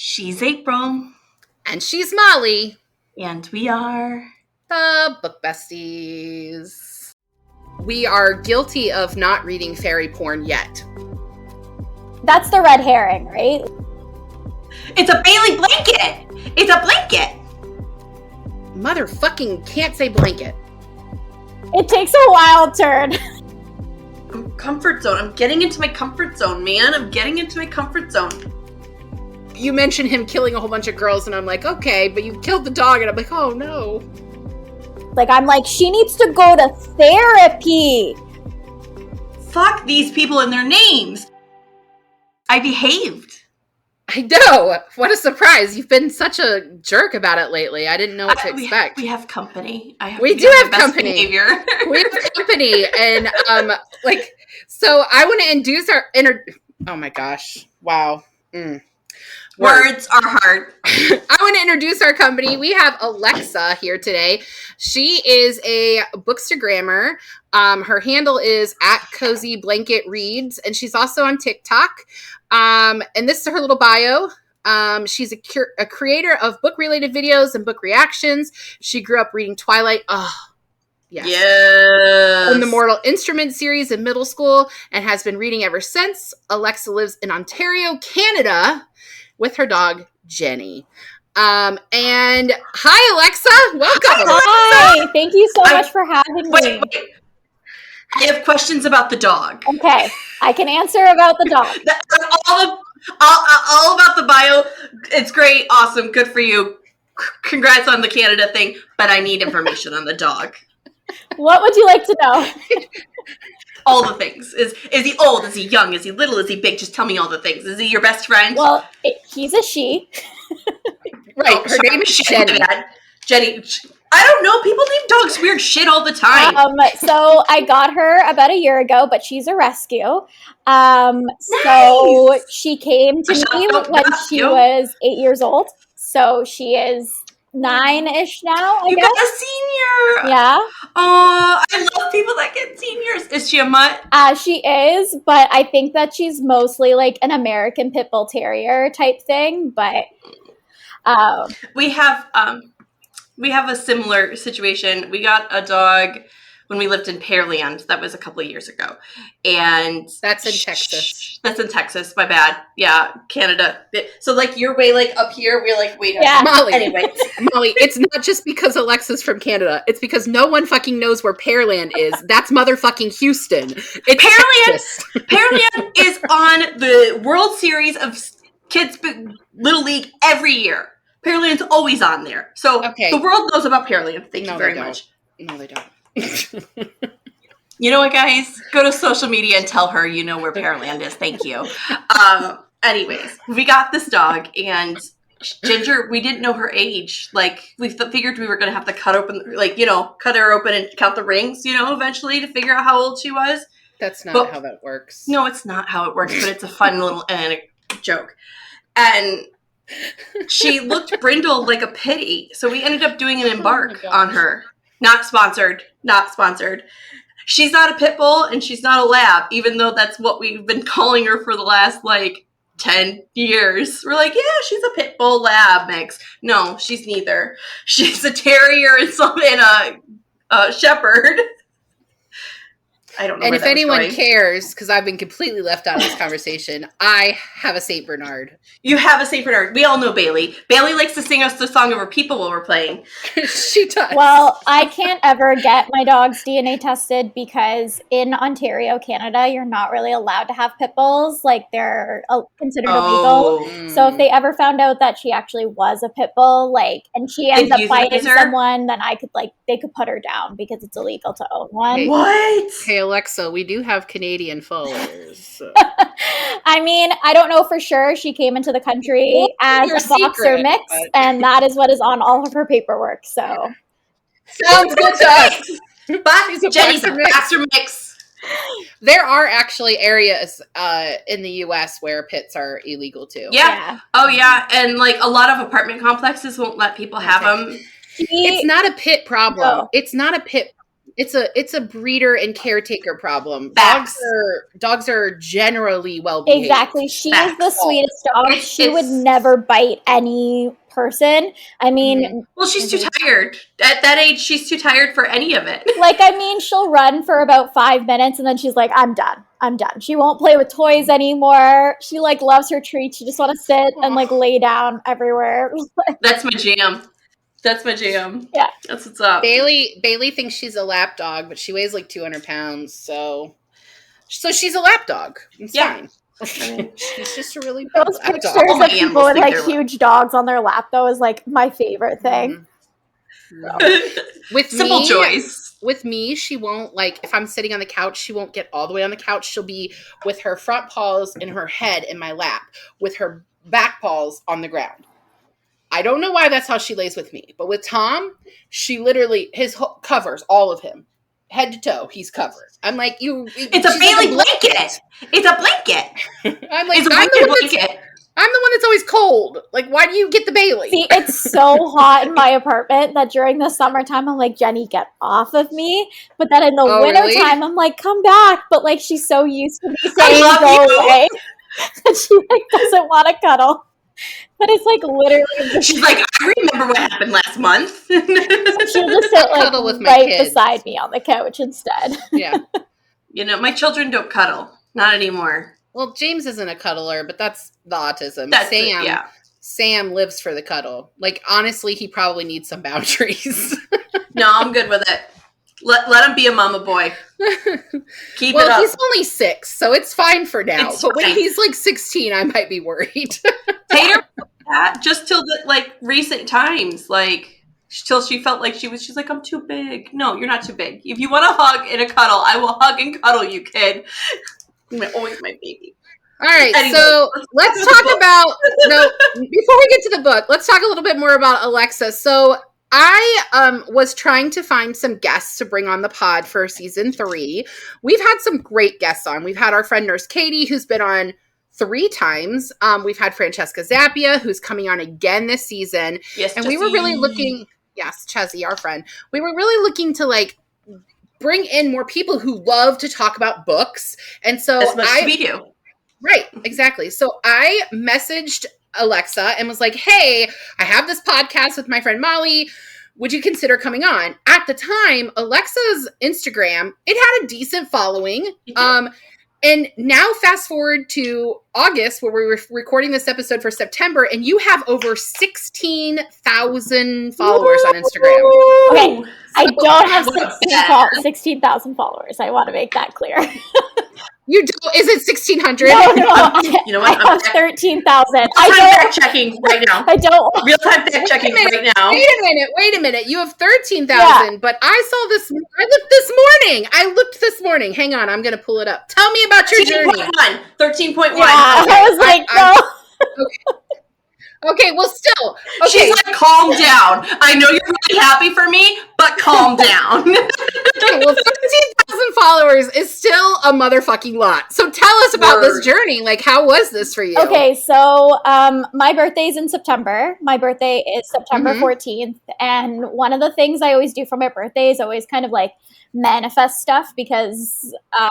She's April. And she's Molly. And we are the Book Besties. We are guilty of not reading fairy porn yet. That's the red herring, right? It's a Bailey blanket! It's a blanket! Motherfucking can't say blanket. It takes a wild turn. Comfort zone. I'm getting into my comfort zone, man. I'm getting into my comfort zone. You mentioned him killing a whole bunch of girls, and I'm like, okay, but you killed the dog, and I'm like, oh no. I'm like, she needs to go to therapy. Fuck these people and their names. I behaved. I know. What a surprise. You've been such a jerk about it lately. I didn't know what to expect. We have company. We do have company. Behavior. We have company. And, so I want to induce our oh my gosh. Wow. Words are hard. I want to introduce our company. We have Alexa here today. She is a Bookstagrammer. Her handle is @CozyBlanketReads, and she's also on TikTok. And this is her little bio. She's a creator of book-related videos and book reactions. She grew up reading Twilight. Oh, yes. Yes. In the Mortal Instruments series in middle school, and has been reading ever since. Alexa lives in Ontario, Canada, with her dog, Jenny. And hi, Alexa. Welcome. Hi. Thank you so much for having me. Wait. I have questions about the dog. Okay. I can answer about the dog. all about the bio. It's great. Awesome. Good for you. Congrats on the Canada thing. But I need information on the dog. What would you like to know? All the things. Is he old? Is he young? Is he little? Is he big? Just tell me all the things. Is he your best friend? Well, he's a she. Right. Her name is Jenny. Jenny. I don't know. People name dogs weird shit all the time. So I got her about a year ago, but she's a rescue. Nice. So she came to me when she was 8 years old. So she is 9-ish now, I guess. You got a senior. Yeah. Oh, I love people that get seniors. Is she a mutt? She is, but I think that she's mostly like an American Pit Bull Terrier type thing. But we have a similar situation. We got a dog when we lived in Pearland. That was a couple of years ago. And that's in Texas. That's in Texas. My bad. Yeah, Canada. So you're way up here. We're way down. Yeah. Molly. Anyway. Molly, it's not just because Alexa's from Canada. It's because no one fucking knows where Pearland is. That's motherfucking Houston. It's Pearland is on the World Series of Kids Little League every year. Pearland's always on there. So The world knows about Pearland. Thank you very much. No, they don't. You know what, guys? Go to social media and tell her you know where Pearland is. Thank you. Anyways, we got this dog, and Ginger, we didn't know her age. We figured we were going to have to cut her open and count the rings, eventually to figure out how old she was. That's not how that works. No, it's not how it works, but it's a fun little joke. And she looked brindled like a pity, so we ended up doing an embark on her. Not sponsored. She's not a pit bull and she's not a lab, even though that's what we've been calling her for the last 10 years. We're yeah, she's a pit bull lab mix. No, she's neither. She's a terrier and a shepherd. I don't know. And if anyone cares, because I've been completely left out of this conversation, I have a Saint Bernard. You have a Saint Bernard. We all know Bailey. Bailey likes to sing us the song of her people while we're playing. She does. Well, I can't ever get my dog's DNA tested because in Ontario, Canada, you're not really allowed to have pit bulls. They're considered illegal. So if they ever found out that she actually was a pit bull, and she ends up fighting someone, then they could put her down because it's illegal to own one. Hey, what? Hey, Alexa, we do have Canadian followers. So. I mean, I don't know for sure. She came into the country as a boxer mix, and that is what is on all of her paperwork. So sounds good to us. Jenny's a boxer mix. There are actually areas in the U.S. where pits are illegal too. Yeah. Oh yeah, and a lot of apartment complexes won't let people have them. It's not a pit problem. No. It's not a pit. It's a breeder and caretaker problem. Facts. Dogs are generally well behaved. Exactly. She is the Facts. sweetest dog. She would never bite any person. I mean, well, she's too tired. At that age, she's too tired for any of it. like, I mean, she'll run for about 5 minutes and then she's like, I'm done. I'm done. She won't play with toys anymore. She like loves her treats. She just want to sit and like lay down everywhere. That's my jam. That's my jam. Yeah. That's what's up. Bailey thinks she's a lap dog, but she weighs like 200 pounds. So she's a lap dog. It's fine. She's just a really big Those lap pictures dog. of people with like huge dogs on their lap, though, is like my favorite thing. With simple choice. With me, she won't, like, if I'm sitting on the couch, she won't get all the way on the couch. She'll be with her front paws and her head in my lap, with her back paws on the ground. I don't know why that's how she lays with me. But with Tom, she literally, covers all of him. Head to toe, he's covered. I'm like, it's a Bailey blanket. It's a blanket. I'm like, it's a blanket. I'm the one that's always cold. Like, why do you get the Bailey? See, it's so hot in my apartment that during the summertime, I'm like, Jenny, get off of me. But then in the wintertime, I'm like, come back. But like, she's so used to me saying go away that she like doesn't want to cuddle. But it's like literally. She's like, I remember what happened last month. She'll just sit like right beside me on the couch instead. Yeah. You know, my children don't cuddle. Not anymore. Well, James isn't a cuddler, but that's the autism. Sam lives for the cuddle. Like, honestly, he probably needs some boundaries. No, I'm good with it. Let him be a mama boy. Keep it up. Well, he's only 6, so it's fine for now. But when he's like 16, I might be worried. Tater, just till the recent times, till she felt like she's like, I'm too big. No, you're not too big. If you want a hug and a cuddle, I will hug and cuddle you, kid. You're always my baby. All right, anyway, so let's talk about before we get to the book, let's talk a little bit more about Alexa. So I was trying to find some guests to bring on the pod for season 3. We've had some great guests on. We've had our friend Nurse Katie, who's been on 3 times. We've had Francesca Zappia, who's coming on again this season. Yes, and we were really looking, Chezzy, our friend. We were really looking to bring in more people who love to talk about books. And so as much as we do. Right, exactly. So I messaged Alexa and was like, hey, I have this podcast with my friend Molly. Would you consider coming on? At the time, Alexa's Instagram, it had a decent following. And now fast forward to August, where we were recording this episode for September, and you have over 16,000 followers on Instagram. Okay, I don't have 16,000 followers. I want to make that clear. You don't? Is it 1,600? No. You know what? I have 13,000. Real-time fact checking right now. I don't. Real-time fact checking right now. Wait a minute. You have 13,000, but I saw this. I looked this morning. Hang on. I'm going to pull it up. Tell me about your journey. 13.1. Yeah, I was like, no. Okay, well, still. Okay. She's like, calm down. I know you're really happy for me, but calm down. Okay, well, 13,000 followers is still a motherfucking lot. So tell us about this journey. Like, how was this for you? Okay, so my birthday's in September. My birthday is September 14th. And one of the things I always do for my birthday is always kind of like manifest stuff because I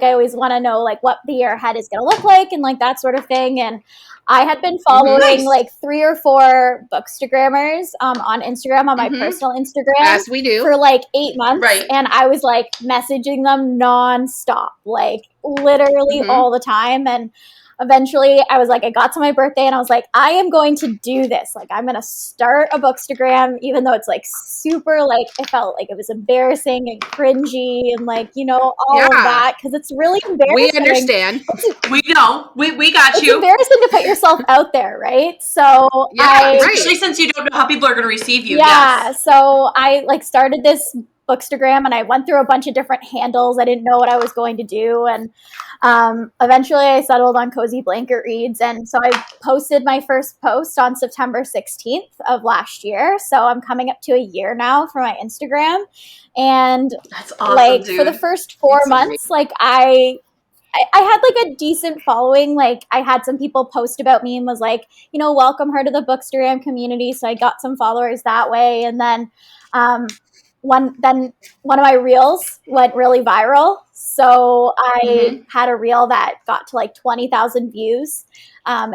always want to know like what the year ahead is going to look like and like that sort of thing. And I had been following like 3 or 4 Bookstagrammers on Instagram, on my personal Instagram. As we do. For like 8 months. Right. And I was like messaging them nonstop, like literally all the time. And eventually I was like, I got to my birthday and I was like, I am going to do this. Like, I'm going to start a Bookstagram, even though it's like super, like, it felt like it was embarrassing and cringy and like, you know, all of that. Cause it's really embarrassing. We understand. We know. We got you. It's embarrassing to put yourself out there, right? So especially since you don't know how people are going to receive you. Yeah. Yes. So I like started this Bookstagram and I went through a bunch of different handles. I didn't know what I was going to do. And eventually I settled on Cozy Blanket Reads. And so I posted my first post on September 16th of last year. So I'm coming up to a year now for my Instagram. And that's awesome, like dude. for the first 4 months, like I had like a decent following. Like I had some people post about me and was like, you know, welcome her to the Bookstagram community. So I got some followers that way. And then one of my reels went really viral. So I had a reel that got to like 20,000 views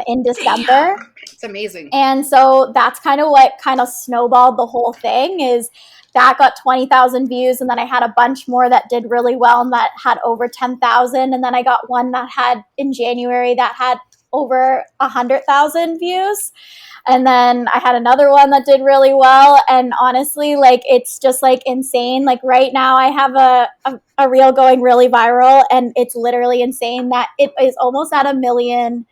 in December. It's amazing. And so that's kind of what kind of snowballed the whole thing is that got 20,000 views. And then I had a bunch more that did really well and that had over 10,000. And then I got one that had in January that had over 100,000 views. And then I had another one that did really well. And honestly, like, it's just like insane. Like right now I have a reel going really viral and it's literally insane that it is almost at 1 million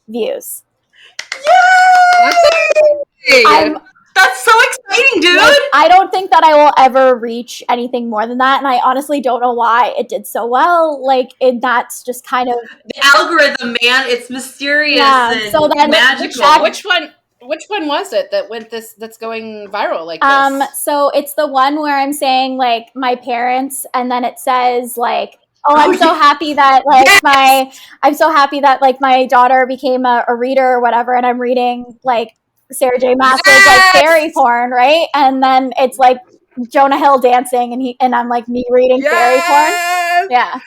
views. Yay! That's so exciting, dude. Like, I don't think that I will ever reach anything more than that. And I honestly don't know why it did so well. Like, that's just kind of the algorithm, man. It's mysterious and so then magical. Which one was it that went that's going viral like this? So it's the one where I'm saying like my parents, and then it says like, I'm so happy that like I'm so happy that like my daughter became a reader or whatever, and I'm reading like Sarah J. Maas's like fairy porn, right? And then it's like Jonah Hill dancing, and I'm like me reading fairy porn. Yeah.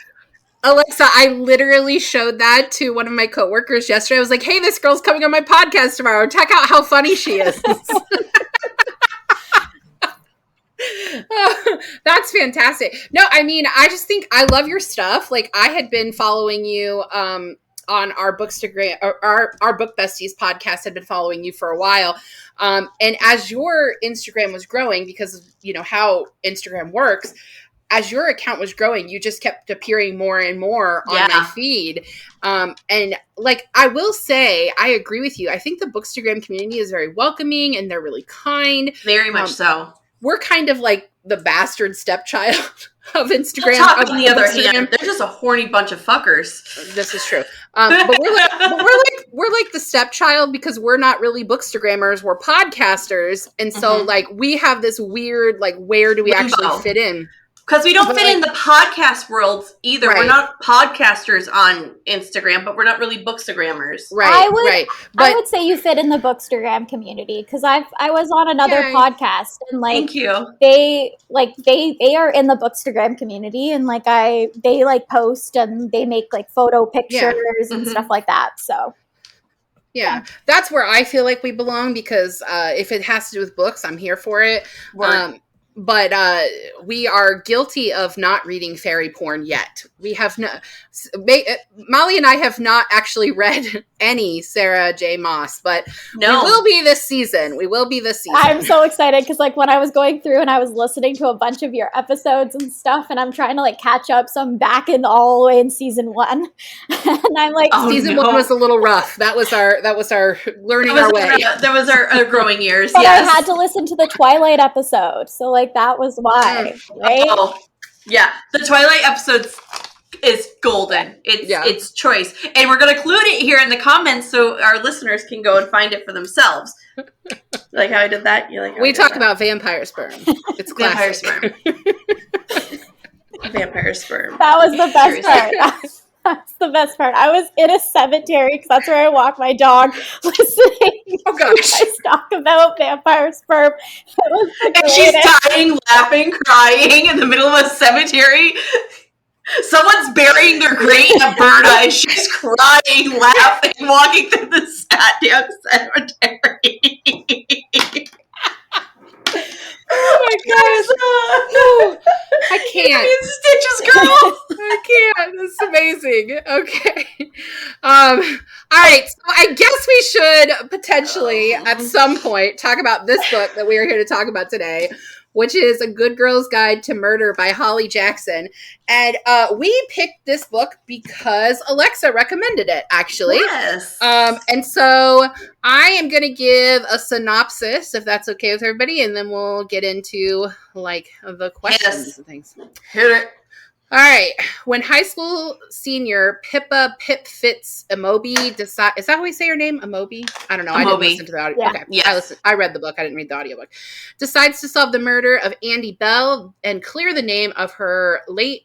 Alexa, I literally showed that to one of my coworkers yesterday. I was like, hey, this girl's coming on my podcast tomorrow. Check out how funny she is. That's fantastic. No, I mean, I just think I love your stuff. Like, I had been following you on our Bookstagram, our Book Besties podcast had been following you for a while. And as your Instagram was growing, because you know how Instagram works, as your account was growing, you just kept appearing more and more on my feed. And like, I will say, I agree with you. I think the Bookstagram community is very welcoming and they're really kind. Very much so. We're kind of like the bastard stepchild of Instagram. On the other hand, they're just a horny bunch of fuckers. This is true. But we're like the stepchild because we're not really Bookstagrammers. We're podcasters. And so like, we have this weird, like, where do we actually fit in? Because we don't fit in the podcast world either. Right. We're not podcasters on Instagram, but we're not really Bookstagrammers. Right. I would say you fit in the Bookstagram community because I was on another podcast and like thank you. They are in the Bookstagram community and like they like post and they make like photo pictures and stuff like that. So yeah, that's where I feel like we belong because if it has to do with books, I'm here for it. But we are guilty of not reading fairy porn yet. We have not. Molly and I have not actually read any Sarah J. Maas, but we will be this season. I'm so excited because like when I was going through and I was listening to a bunch of your episodes and stuff, and I'm trying to like catch up. So I'm back in all the way in season 1, and I'm like, season 1 was a little rough. That was our learning our way. That was our growing years. But I had to listen to the Twilight episode, so like that was why, right? Oh, yeah, the Twilight episodes is golden. It's choice, and we're gonna include it here in the comments so our listeners can go and find it for themselves. Like how I did that. You're like, we talk about vampire sperm. It's vampire sperm. Vampire sperm. That was the best part. That's the best part. I was in a cemetery because that's where I walk my dog, listening to guys talk about vampire sperm. And she's dying, laughing, crying in the middle of a cemetery. Someone's burying their great Alberta and she's crying, laughing, walking through the sad damn cemetery. Oh my gosh. I can't. Stitches, girl. I can't. This is amazing. Okay. All right. So I guess we should potentially at some point talk about this book that we are here to talk about today, which is A Good Girl's Guide to Murder by Holly Jackson. And we picked this book because Alexa recommended it, actually. Yes. And so I am going to give a synopsis, if that's okay with everybody, and then we'll get into, like, the questions and things. Hit it. All right. When high school senior Pippa Pip Fitz Amobi decide, is that how we say her name? Amobi? I don't know. I didn't listen to the audio. Yeah. Okay. Yes. I read the book. I didn't read the audiobook. Decides to solve the murder of Andy Bell and clear the name of her late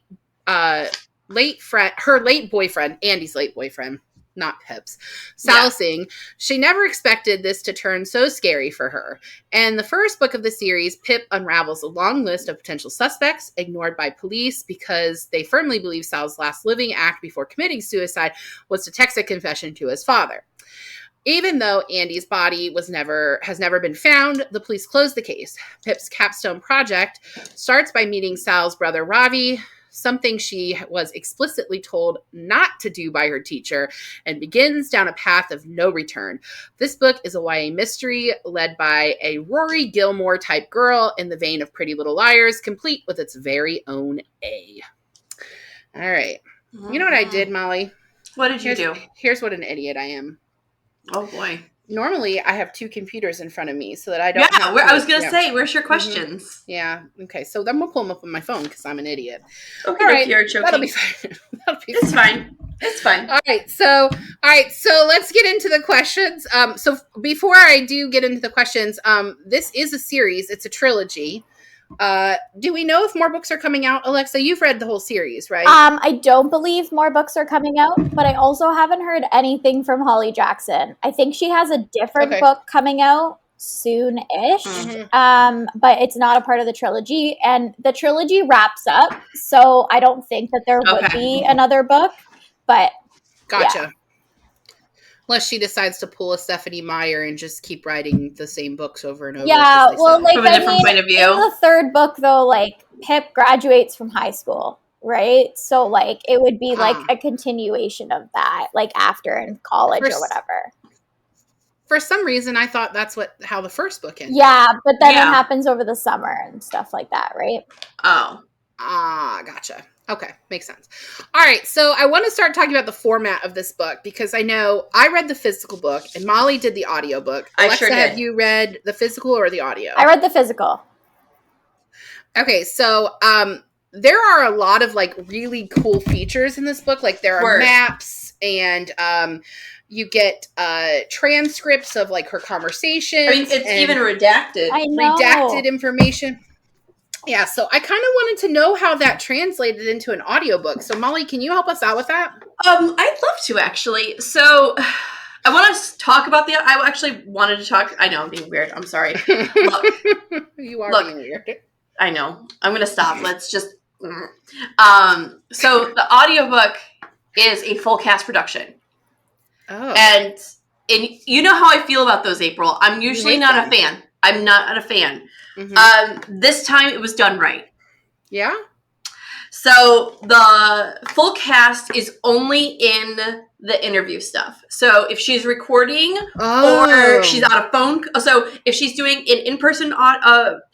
boyfriend, Andy's late boyfriend. not Pips, Sal saying she never expected this to turn so scary for her. And the first book of the series, Pip unravels a long list of potential suspects ignored by police because they firmly believe Sal's last living act before committing suicide was to text a confession to his father. Even though Andy's body has never been found, the police close the case. Pip's capstone project starts by meeting Sal's brother Ravi, something she was explicitly told not to do by her teacher, and begins down a path of no return. This book is a YA mystery led by a Rory Gilmore type girl in the vein of Pretty Little Liars, complete with its very own A. All right. You know what I did, Molly? What did you do? Here's what an idiot I am. Oh, boy. Normally, I have two computers in front of me so that I don't I was going to say, where's your questions? Mm-hmm. Yeah. Okay. So then we'll pull them up on my phone because I'm an idiot. Okay, all right. You're joking. That'll be fine. It's fine. It's fine. All right. So let's get into the questions. So before I do get into the questions, this is a series. It's a trilogy. Do we know if more books are coming out? Alexa, you've read the whole series, right? I don't believe more books are coming out, but I also haven't heard anything from Holly Jackson. I think she has a different book coming out soon-ish, but it's not a part of the trilogy, and the trilogy wraps up, so I don't think that there would be another book, but gotcha. Yeah. Unless she decides to pull a Stephanie Meyer and just keep writing the same books over and over. Yeah, well, like, from a different point of view. In the third book, though, like, Pip graduates from high school, right? So, like, it would be, like, a continuation of that, like, after in college or whatever. For some reason, I thought that's how the first book ended. Yeah, but then it happens over the summer and stuff like that, right? Oh. Gotcha. Okay, makes sense. All right, so I want to start talking about the format of this book because I know I read the physical book and Molly did the audiobook. I sure did. Have you read the physical or the audio? I read the physical. Okay, so there are a lot of like really cool features in this book. Like there are maps and you get transcripts of like her conversations. I mean, it's even redacted. I know. Redacted information. Yeah, so I kind of wanted to know how that translated into an audiobook. So, Molly, can you help us out with that? I'd love to, actually. So, I want to talk about I actually wanted to talk. I know, I'm being weird. I'm sorry. Look. You are being weird. I know. I'm going to stop. Let's just... So, the audiobook is a full cast production. Oh. And you know how I feel about those, April. I'm usually not a fan. I'm not a fan. Mm-hmm. This time it was done right. Yeah. So the full cast is only in the interview stuff. So if she's recording or she's on a phone, so if she's doing an in-person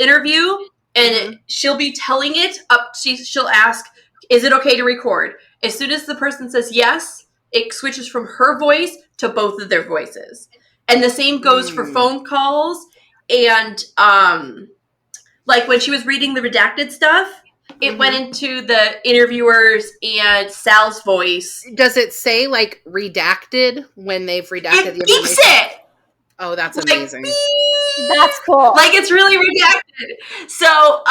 interview and she'll be telling it up, she'll ask, "Is it okay to record?" As soon as the person says yes, it switches from her voice to both of their voices, and the same goes for phone calls. And, like, when she was reading the redacted stuff, it went into the interviewers and Sal's voice. Does it say, like, redacted when they've redacted the information? It beeps it! Oh, that's amazing. That's cool. Like, it's really redacted. So,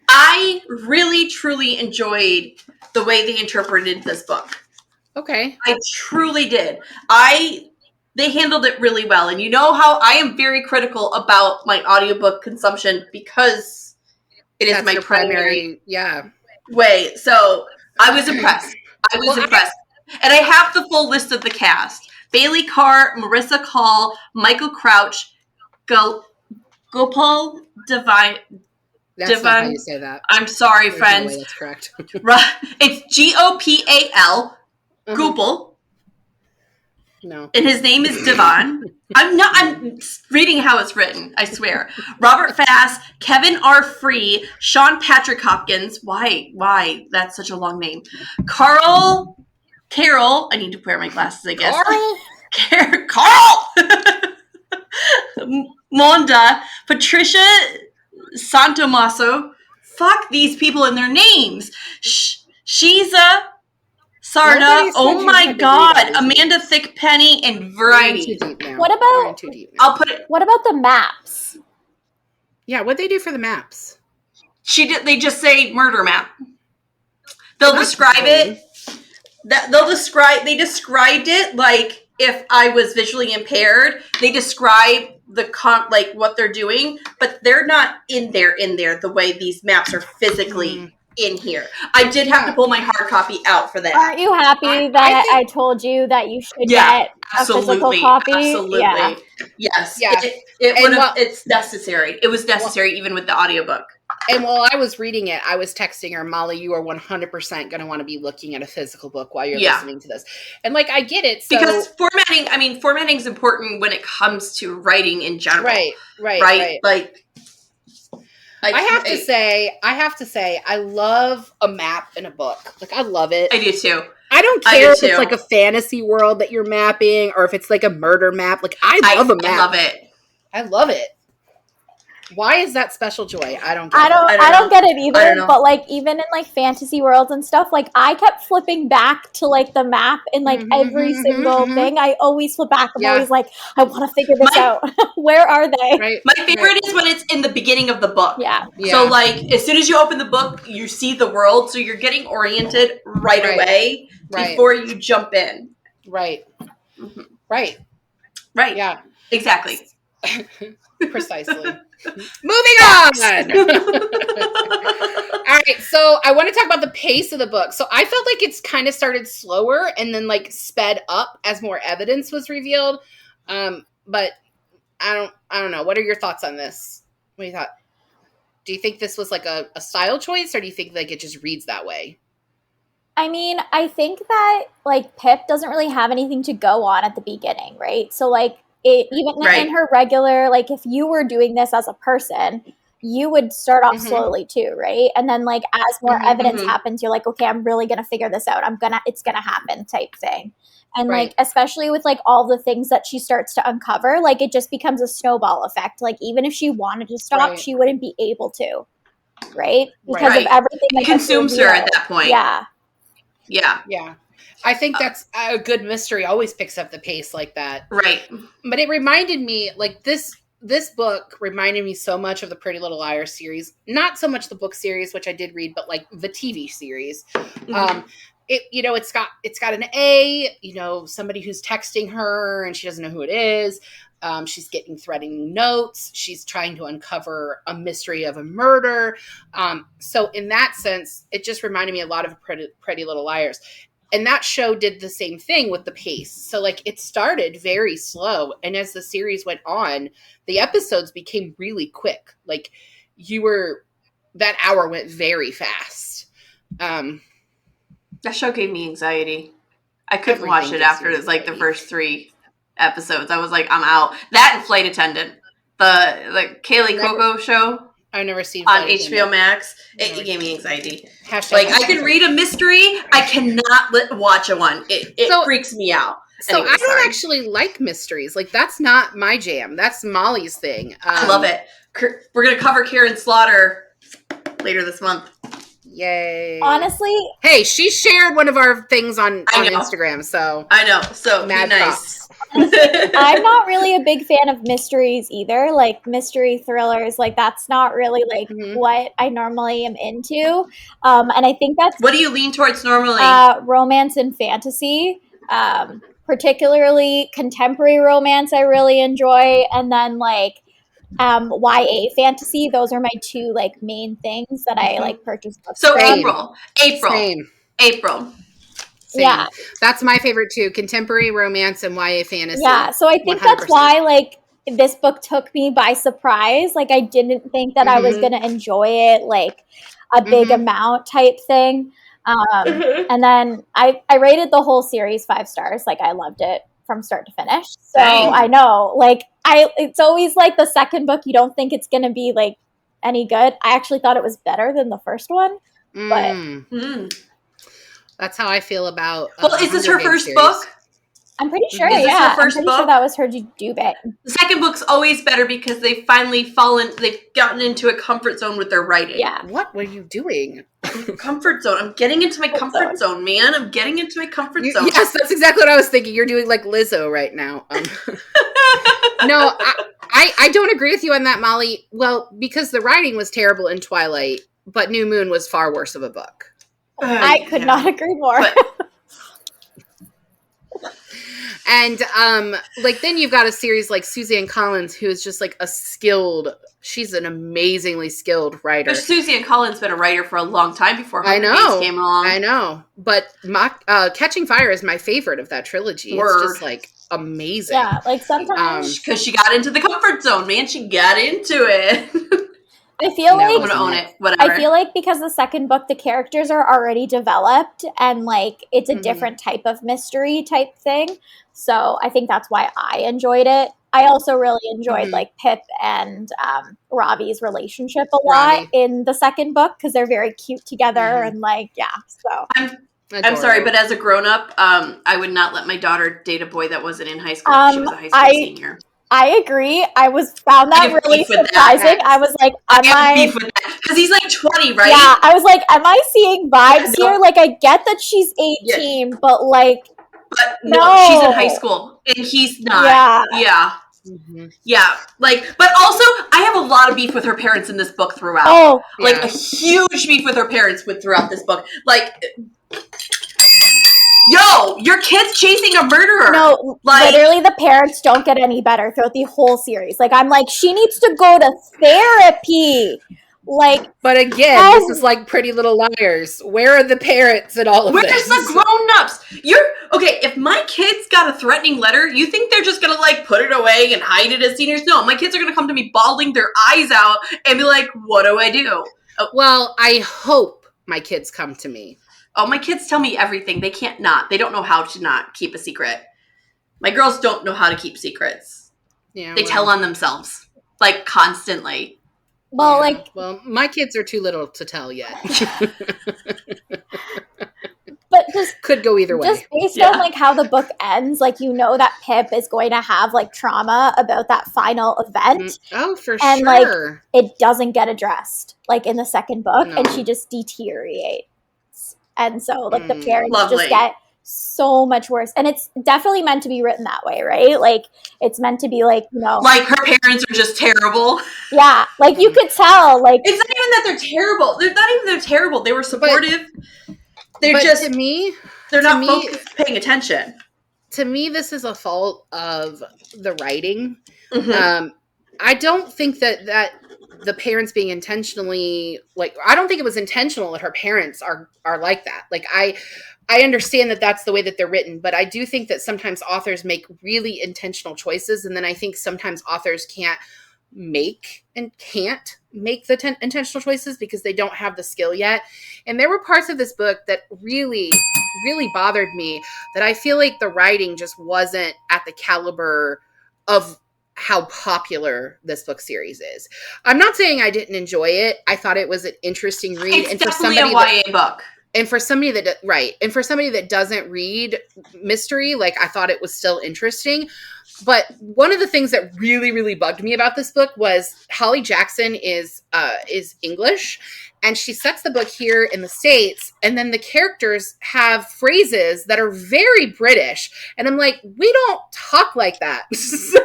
I really, truly enjoyed the way they interpreted this book. Okay. I truly did. They handled it really well. And you know how I am very critical about my audiobook consumption because it is my primary way. So I was impressed. And I have the full list of the cast. Bailey Carr, Marissa Call, Michael Crouch, Gopal Divine. That's not how you say that. I'm sorry, friends. No way that's correct. It's Gopal, Gopal. No. And his name is Devon. I'm reading how it's written, I swear. Robert Fass, Kevin R. Free, Sean Patrick Hopkins. Why? That's such a long name. Carol, I need to wear my glasses, I guess. Carl! Monda, Patricia Santomaso. Fuck these people and their names. Shiza Sarda, oh my god, Amanda Thickpenny, and Variety. What about? I'll put it. What about the maps? Yeah, what'd they do for the maps? They just say murder map. They'll describe it. They described it like if I was visually impaired. They describe like what they're doing, but they're not in there the way these maps are physically in here. I did have to pull my hard copy out for that. Aren't you happy that I told you that you should get a physical copy? Absolutely. Yeah. Yes. Yeah. It's necessary. It was necessary even with the audiobook. And while I was reading it, I was texting her, Molly, you are 100% going to want to be looking at a physical book while you're listening to this. And like, I get it. So, because formatting is important when it comes to writing in general. Right. Like, I have to say, I love a map in a book. Like, I love it. I do too. I don't care if it's like a fantasy world that you're mapping or if it's like a murder map. Like, I love a map. I love it. Why is that special joy? I don't get it. I don't get it either. But like even in like fantasy worlds and stuff, like I kept flipping back to like the map in like every single thing. I always flip back. I'm always like, I want to figure this out. Where are they? Right. My favorite is when it's in the beginning of the book. Yeah. So like as soon as you open the book, you see the world, so you're getting oriented right away before you jump in. Right. Mm-hmm. Right. Yeah. Exactly. Precisely. Moving on. All right, so I want to talk about the pace of the book. So I felt like it's kind of started slower and then like sped up as more evidence was revealed. But I don't know. What are your thoughts on this? What do you thought? Do you think this was like a style choice, or do you think like it just reads that way? I mean, I think that like Pip doesn't really have anything to go on at the beginning, right? So like in her regular, like if you were doing this as a person, you would start off slowly too, right? And then like as more evidence happens, you're like, okay, I'm really gonna figure this out. It's gonna happen type thing. And like especially with like all the things that she starts to uncover, like it just becomes a snowball effect. Like even if she wanted to stop, she wouldn't be able to, right? Because of everything that consumes her at that point. Yeah. I think that's a good mystery always picks up the pace like that. Right. But it reminded me, like, this book reminded me so much of the Pretty Little Liars series. Not so much the book series, which I did read, but, like, the TV series. It's got an A, somebody who's texting her and she doesn't know who it is. She's getting threatening notes. She's trying to uncover a mystery of a murder. So in that sense, it just reminded me a lot of Pretty Little Liars. And that show did the same thing with the pace. So, like, it started very slow. And as the series went on, the episodes became really quick. Like, that hour went very fast. That show gave me anxiety. I couldn't watch it after, like, the first 3 episodes. I was like, I'm out. That and Flight Attendant. The Kaylee Cuoco show. I've never seen on HBO Max. It gave me anxiety. I could read a mystery. I cannot watch a one. It freaks me out. So anyway, I don't actually like mysteries. Like that's not my jam. That's Molly's thing. I love it. We're gonna cover Karen Slaughter later this month. Yay! Honestly, hey, she shared one of our things on Instagram. So I know. So mad be nice. I'm not really a big fan of mysteries either. Like mystery thrillers, like that's not really like what I normally am into. And I think that's what do you lean towards normally? Romance and fantasy, particularly contemporary romance. I really enjoy, and then like YA fantasy. Those are my 2 like main things that I like purchase books So from. April. Same. Yeah, that's my favorite too. Contemporary romance and YA fantasy. Yeah, so I think 100%. That's why like this book took me by surprise. Like I didn't think that I was going to enjoy it like a big amount type thing. And then I rated the whole series 5 stars. Like I loved it from start to finish. So I know like it's always like the second book you don't think it's going to be like any good. I actually thought it was better than the first one. But that's how I feel about. Well, is this her first book? I'm pretty sure. I'm pretty sure that was her debut. The second book's always better because they've gotten into a comfort zone with their writing. Yeah. What were you doing? Comfort zone. I'm getting into my comfort zone, man. I'm getting into my comfort zone. Yes, that's exactly what I was thinking. You're doing like Lizzo right now. No, I don't agree with you on that, Molly. Well, because the writing was terrible in Twilight, but New Moon was far worse of a book. I could not agree more. And then you've got a series like Suzanne Collins, who is just like she's an amazingly skilled writer. But Suzanne Collins been a writer for a long time before Hunger Games came along. I know. But Catching Fire is my favorite of that trilogy. Word. It's just like amazing. Yeah, like sometimes because she got into the comfort zone, man. She got into it. I feel like I'm gonna own it. Whatever. I feel like because the second book, the characters are already developed, and like it's a different type of mystery type thing. So I think that's why I enjoyed it. I also really enjoyed like Pip and Ravi's relationship a lot in the second book because they're very cute together and like So I'm sorry, but as a grown up, I would not let my daughter date a boy that wasn't in high school. She was a high school senior. I agree. I found that really surprising. I was like, because he's like 20, right? Yeah, I was like, am I seeing vibes here? Like, I get that she's 18, but like, no, she's in high school and he's not. Yeah. Yeah, like, but also, I have a lot of beef with her parents in this book throughout. A huge beef with her parents throughout this book. Like, yo, your kid's chasing a murderer. No, like, literally the parents don't get any better throughout the whole series. Like, I'm like, she needs to go to therapy. Like, but again, this is like Pretty Little Liars. Where are the parents and all of this? Where's the grown-ups? If my kids got a threatening letter, you think they're just gonna like put it away and hide it as seniors? No, my kids are gonna come to me bawling their eyes out and be like, what do I do? Well, I hope my kids come to me. Oh, my kids tell me everything. They can't not. They don't know how to not keep a secret. My girls don't know how to keep secrets. Yeah, they tell on themselves, like, constantly. Well, my kids are too little to tell yet. But just could go either way. Just based on like how the book ends, like that Pip is going to have like trauma about that final event. Oh, for and, sure. Like it doesn't get addressed like in the second book, and she just deteriorates. And so like the parents just get so much worse, and it's definitely meant to be written that way, right? Like it's meant to be like like her parents are just terrible. Yeah, like you could tell. Like it's not even that they're terrible. They're terrible. They were supportive. They're just to me. They're not paying attention. To me, this is a fault of the writing. I don't think that the parents being intentionally I don't think it was intentional that her parents are like that. Like I understand that that's the way that they're written, but I do think that sometimes authors make really intentional choices, and then I think sometimes authors can't make the intentional choices because they don't have the skill yet. And there were parts of this book that really, really bothered me, that I feel like the writing just wasn't at the caliber of how popular this book series is. I'm not saying I didn't enjoy it. I thought it was an interesting read. It's definitely a YA book. And for somebody that doesn't read mystery, like I thought it was still interesting. But one of the things that really, really bugged me about this book was Holly Jackson is English, and she sets the book here in the States, and then the characters have phrases that are very British, and I'm like, we don't talk like that. So,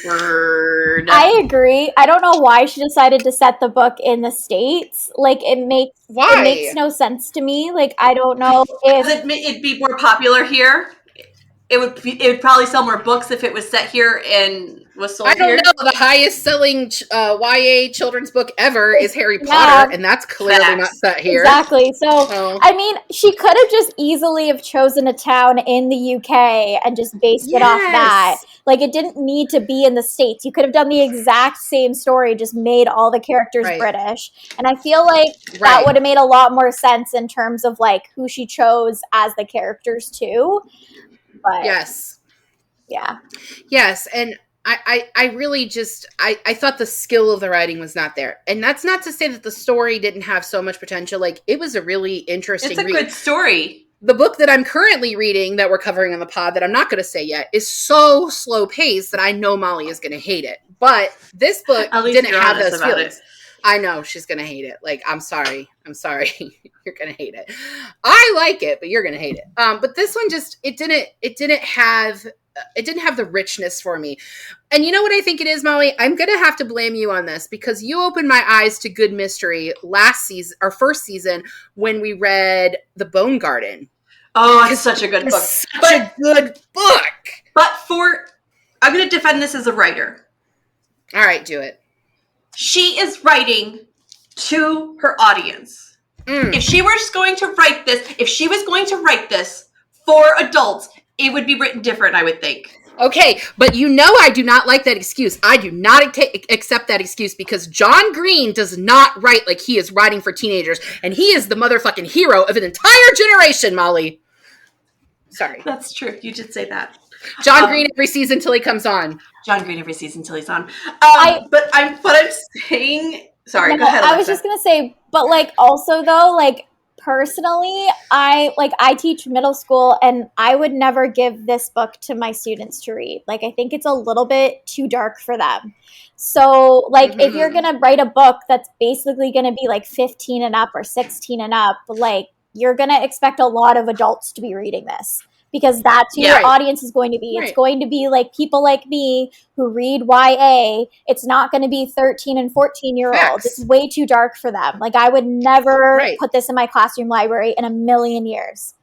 I agree. I don't know why she decided to set the book in the States. Like it makes no sense to me. Like I don't know if it'd be more popular here. It would probably sell more books if it was set here and was sold here. I don't know. The highest selling YA children's book ever is Harry Potter, and that's clearly not set here. Exactly. So, I mean, she could have just easily have chosen a town in the UK and just based it off that. Like, it didn't need to be in the States. You could have done the exact same story, just made all the characters British. And I feel like that would have made a lot more sense in terms of, like, who she chose as the characters, too. But, yes. Yeah. Yes. And I really just, I thought the skill of the writing was not there. And that's not to say that the story didn't have so much potential. Like, it was a really interesting read. It's a good story. The book that I'm currently reading that we're covering on the pod that I'm not going to say yet is so slow paced that I know Molly is going to hate it. But this book didn't have those feelings. I know she's going to hate it. Like, I'm sorry. You're going to hate it. I like it, but you're going to hate it. But this one just, it didn't have the richness for me. And you know what I think it is, Molly? I'm going to have to blame you on this because you opened my eyes to good mystery last season, our first season, when we read The Bone Garden. Oh, it's such a good book. Such a good book. But I'm going to defend this as a writer. All right, do it. She is writing to her audience. If she was going to write this for adults, it would be written different, I would think. Okay, but I do not like that excuse. I do not accept that excuse because John Green does not write like he is writing for teenagers, and he is the motherfucking hero of an entire generation, Molly. Sorry. That's true. You did say that. John Green every season till he comes on. John Green every season till he's on. But I'm saying... Sorry, go ahead, Alexa. I was just going to say, but like also though, like personally, I teach middle school and I would never give this book to my students to read. Like, I think it's a little bit too dark for them. So like if you're going to write a book that's basically going to be like 15 and up or 16 and up, like you're going to expect a lot of adults to be reading this. Because that's who your audience is going to be. It's going to be like people like me who read YA. It's not going to be 13 and 14-year-olds. It's way too dark for them. Like, I would never put this in my classroom library in a million years.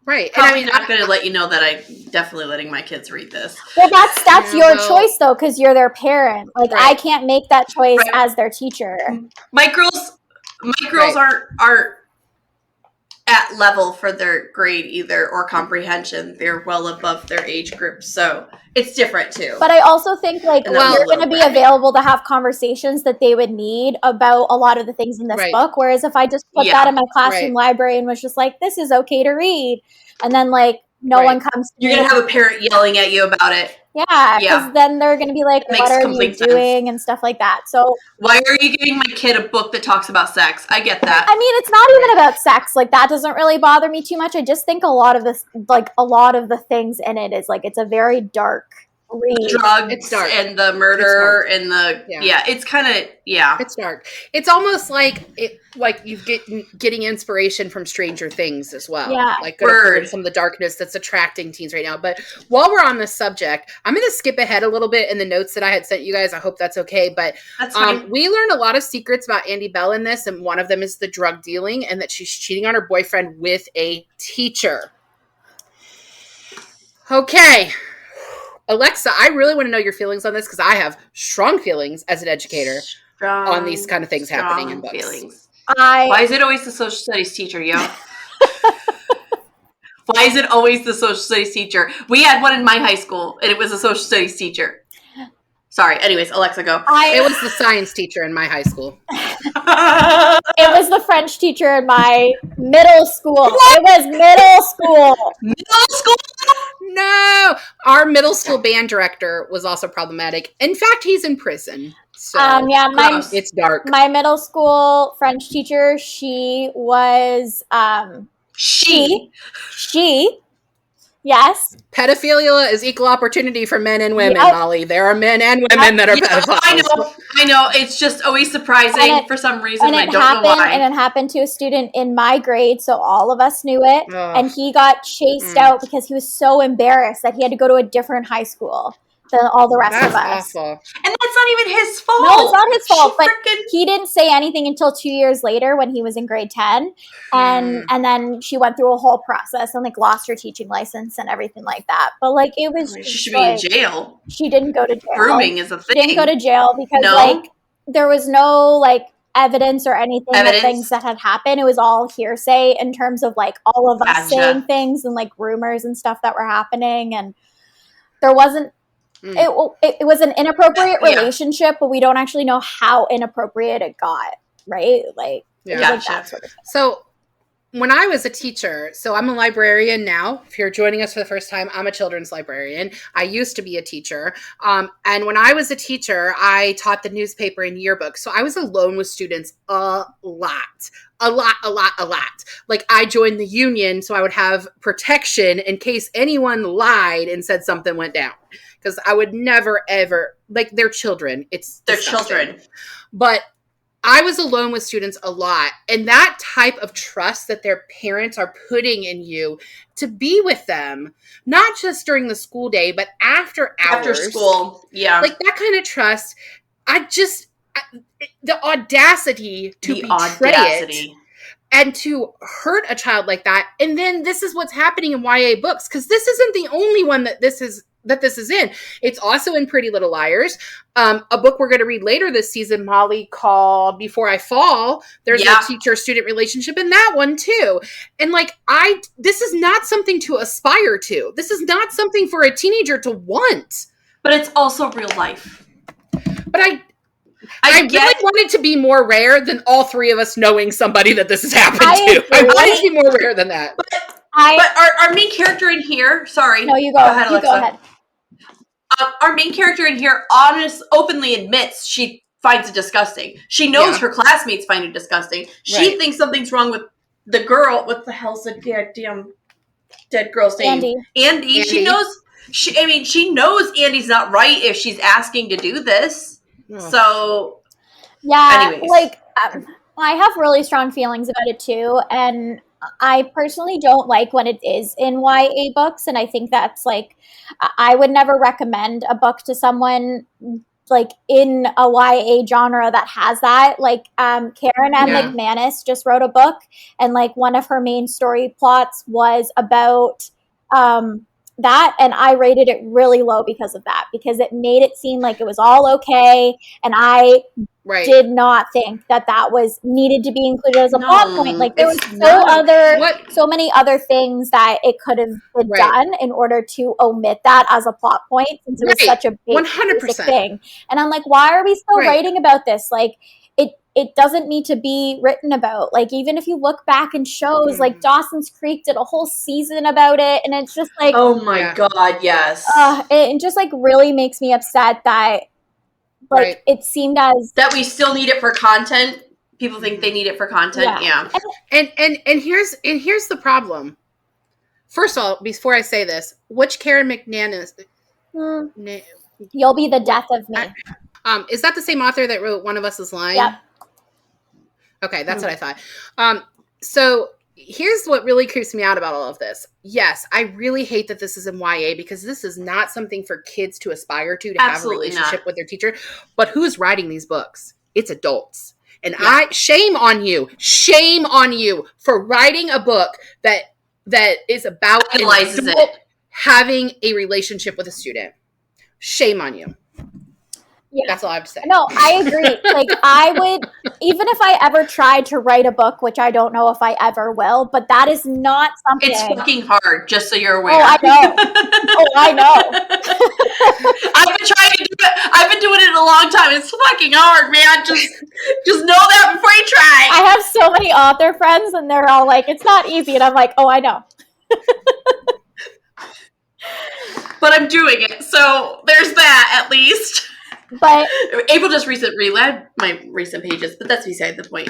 Right. Probably not going to let you know that I'm definitely letting my kids read this. Well, that's your choice, though, because you're their parent. Like, I can't make that choice as their teacher. My girls aren't at level for their grade either or comprehension. They're well above their age group, so it's different too. But I also think you're going to be available to have conversations that they would need about a lot of the things in this book, whereas if I just put that in my classroom library and was just like, this is okay to read, and then like no one comes to you're going to have a parent yelling at you about it. Yeah, because then they're going to be like, what are you doing and stuff like that. So why are you giving my kid a book that talks about sex? I get that. I mean, it's not even about sex. Like, that doesn't really bother me too much. I just think a lot of the things in it is like, it's a very dark read. The drugs and the murder and the it's kind of it's dark. It's almost like you getting inspiration from Stranger Things as well. Yeah, like some of the darkness that's attracting teens right now. But while we're on this subject, I'm going to skip ahead a little bit in the notes that I had sent you guys. I hope that's okay. But we learned a lot of secrets about Andy Bell in this, and one of them is the drug dealing and that she's cheating on her boyfriend with a teacher. Okay. Alexa, I really want to know your feelings on this because I have strong feelings as an educator on these kind of things happening in books. Feelings. Why is it always the social studies teacher, yo? Why is it always the social studies teacher? We had one in my high school, and it was a social studies teacher. Sorry. Anyways, Alexa, go. It was the science teacher in my high school. It was the French teacher in my middle school. What? It was middle school. Middle school? No. Our middle school band director was also problematic. In fact, he's in prison. So it's dark. My middle school French teacher, she was she. Yes. Pedophilia is equal opportunity for men and women, Molly. There are men and women that are pedophiles. I know. It's just always surprising for some reason. I don't know why. And it happened to a student in my grade, so all of us knew it. And he got chased out because he was so embarrassed that he had to go to a different high school than all the rest of us. Awful. And that's not even his fault. No, it's not his fault. But he didn't say anything until 2 years later when he was in grade 10. And then she went through a whole process and like lost her teaching license and everything like that. But like it was she should be in jail. She didn't go to jail. Grooming is a thing. She didn't go to jail because like there was no like evidence or anything of things that had happened. It was all hearsay in terms of like all of us saying things and like rumors and stuff that were happening, and there wasn't it was an inappropriate relationship, but we don't actually know how inappropriate it got, right? Like, that sort of thing. So when I was a teacher, so I'm a librarian now. If you're joining us for the first time, I'm a children's librarian. I used to be a teacher. And when I was a teacher, I taught the newspaper and yearbook. So I was alone with students a lot. Like I joined the union so I would have protection in case anyone lied and said something went down. Because I would never, ever, like, they're children. They're children. But I was alone with students a lot. And that type of trust that their parents are putting in you to be with them, not just during the school day, but after hours. After school, yeah. Like, that kind of trust, the audacity to betray it. and to hurt a child like that. And then this is what's happening in YA books, because this isn't the only one that this is in. It's also in Pretty Little Liars, a book we're going to read later this season, Molly, called Before I Fall. There's a teacher-student relationship in that one too. And like, this is not something to aspire to. This is not something for a teenager to want. But it's also real life. But I really want it to be more rare than all three of us knowing somebody that this has happened to. I want it to be more rare than that. But our main character in here, sorry. No, you go ahead, Alexa. You go ahead. Our main character in here openly admits she finds it disgusting. She knows her classmates find it disgusting. She thinks something's wrong with the girl. What the hell's the damn dead girl's name? Andy. She knows. She knows Andy's not right if she's asking to do this. Oh. So, anyways. Like I have really strong feelings about it too, and I personally don't like when it is in YA books, and I think that's like, I would never recommend a book to someone like in a YA genre that has that. Like Karen M. McManus just wrote a book, and like one of her main story plots was about that, and I rated it really low because of that, because it made it seem like it was all okay, and I did not think that was needed to be included as a plot point. Like there was so many other things that it could have been done in order to omit that as a plot point, since it was such a big 100% thing. And I'm like, why are we still writing about this? Like it doesn't need to be written about. Like, even if you look back in shows, like Dawson's Creek did a whole season about it, and it's just like, oh my god, yes. It just like really makes me upset that like it seemed as that we still need it for content. People think they need it for content. Yeah. And here's the problem. First of all, before I say this, which Karen McManus? You'll Be the Death of Me. Is that the same author that wrote One of Us Is Lying? Yep. Okay, that's what I thought. So here's what really creeps me out about all of this. Yes, I really hate that this is in YA, because this is not something for kids to aspire to have a relationship with their teacher. But who's writing these books? It's adults. And shame on you for writing a book that is about an adult having a relationship with a student. Shame on you. Yeah. That's all I have to say. No, I agree. Like, I would, even if I ever tried to write a book, which I don't know if I ever will, but that is not something. It's fucking hard, just so you're aware. Oh, I know. I've been trying to do it. I've been doing it a long time. It's fucking hard, man. Just know that before you try. I have so many author friends, and they're all like, it's not easy. And I'm like, oh, I know. But I'm doing it, so there's that at least. But April just read my recent pages, but that's beside the point.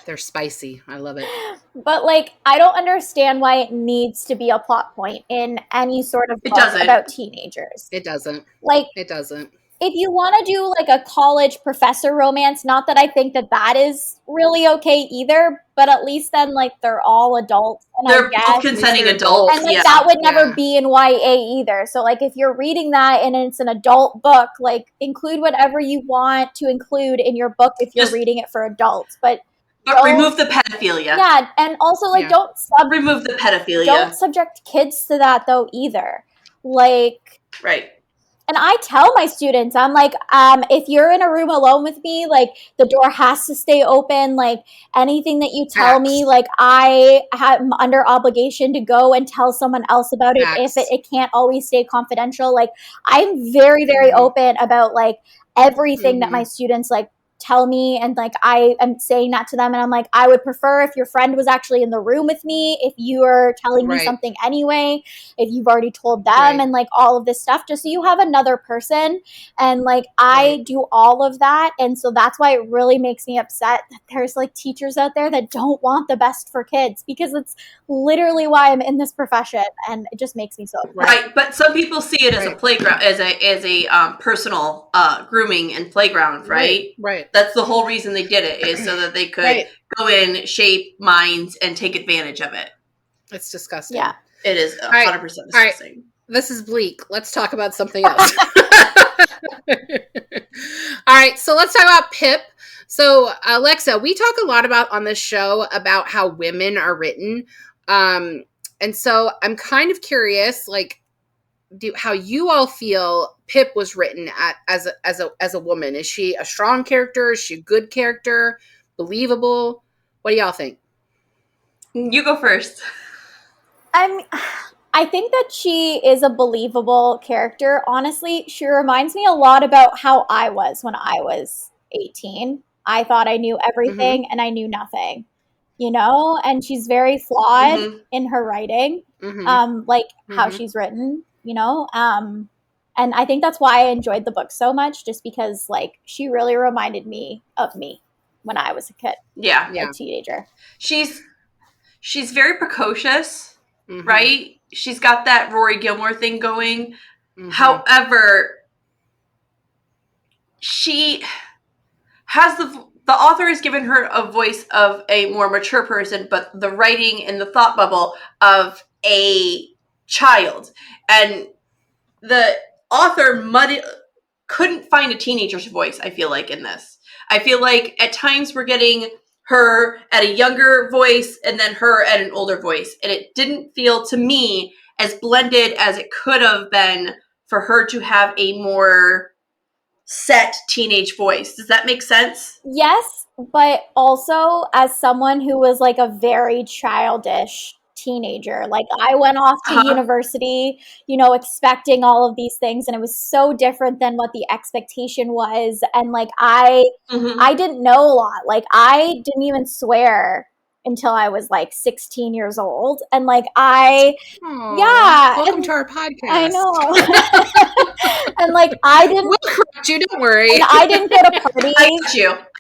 They're spicy. I love it. But like, I don't understand why it needs to be a plot point in any sort of book about teenagers. It doesn't. Like, it doesn't. If you want to do like a college professor romance, not that I think that is really okay either, but at least then like they're all adults. And they're both consenting adults. And like that would never be in YA either. So like if you're reading that and it's an adult book, like include whatever you want to include in your book if you're reading it for adults. But remove the pedophilia. Yeah, and also like don't remove the pedophilia. Don't subject kids to that though either. Like And I tell my students, I'm like, if you're in a room alone with me, like the door has to stay open. Like anything that you tell me, like I am under obligation to go and tell someone else about it if it can't always stay confidential. Like I'm very, very open about like everything that my students like tell me, and like I am saying that to them, and I'm like, I would prefer if your friend was actually in the room with me, if you are telling me something anyway, if you've already told them, and like all of this stuff, just so you have another person. And like I do all of that, and so that's why it really makes me upset that there's like teachers out there that don't want the best for kids, because it's literally why I'm in this profession, and it just makes me so upset. Right, but some people see it as a playground, as a personal grooming and playground, right? Right. That's the whole reason they did it, is so that they could go in, shape minds, and take advantage of it. It's disgusting. Yeah. It is 100% disgusting. All right. This is bleak. Let's talk about something else. All right, so let's talk about Pip. So, Alexa, we talk a lot about on this show about how women are written. And so I'm kind of curious, like, how you all feel Pip was written as a woman. Is she a strong character? Is she a good character? Believable? What do y'all think? You go first. I think that she is a believable character. Honestly, she reminds me a lot about how I was when I was 18. I thought I knew everything and I knew nothing, and she's very flawed in her writing, how she's written, and I think that's why I enjoyed the book so much, just because, like, she really reminded me of me when I was a kid. A teenager. She's very precocious, right? She's got that Rory Gilmore thing going. However, she has the author has given her a voice of a more mature person, but the writing and the thought bubble of a child. And the author couldn't find a teenager's voice, I feel like, in this. I feel like at times we're getting her at a younger voice and then her at an older voice. And it didn't feel to me as blended as it could have been for her to have a more set teenage voice. Does that make sense? Yes, but also as someone who was like a very childish teenager, like I went off to university, expecting all of these things, and it was so different than what the expectation was. And like I didn't know a lot. Like I didn't even swear until I was like 16 years old. And like welcome to our podcast. I know. And like I didn't we'll correct you, don't worry. And I didn't go to parties. I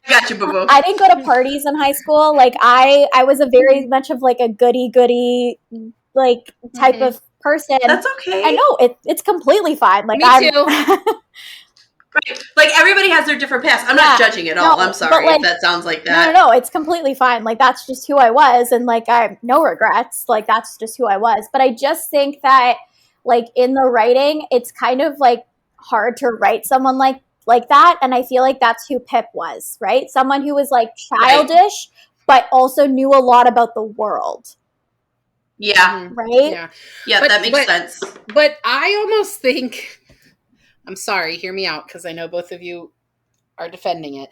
got you, boo-boo. I didn't go to parties in high school. Like I was a very much of like a goody like type of person. That's okay. I know it's completely fine. Like me too. Right. Like everybody has their different paths. I'm not judging at all. I'm sorry if that sounds like that. No, it's completely fine. Like that's just who I was, and like I have no regrets. Like that's just who I was. But I just think that like in the writing, it's kind of like hard to write someone like that, and I feel like that's who Pip was, right? Someone who was like childish, but also knew a lot about the world. Yeah. Right? Yeah, that makes sense. But I almost think, I'm sorry, hear me out, because I know both of you are defending it.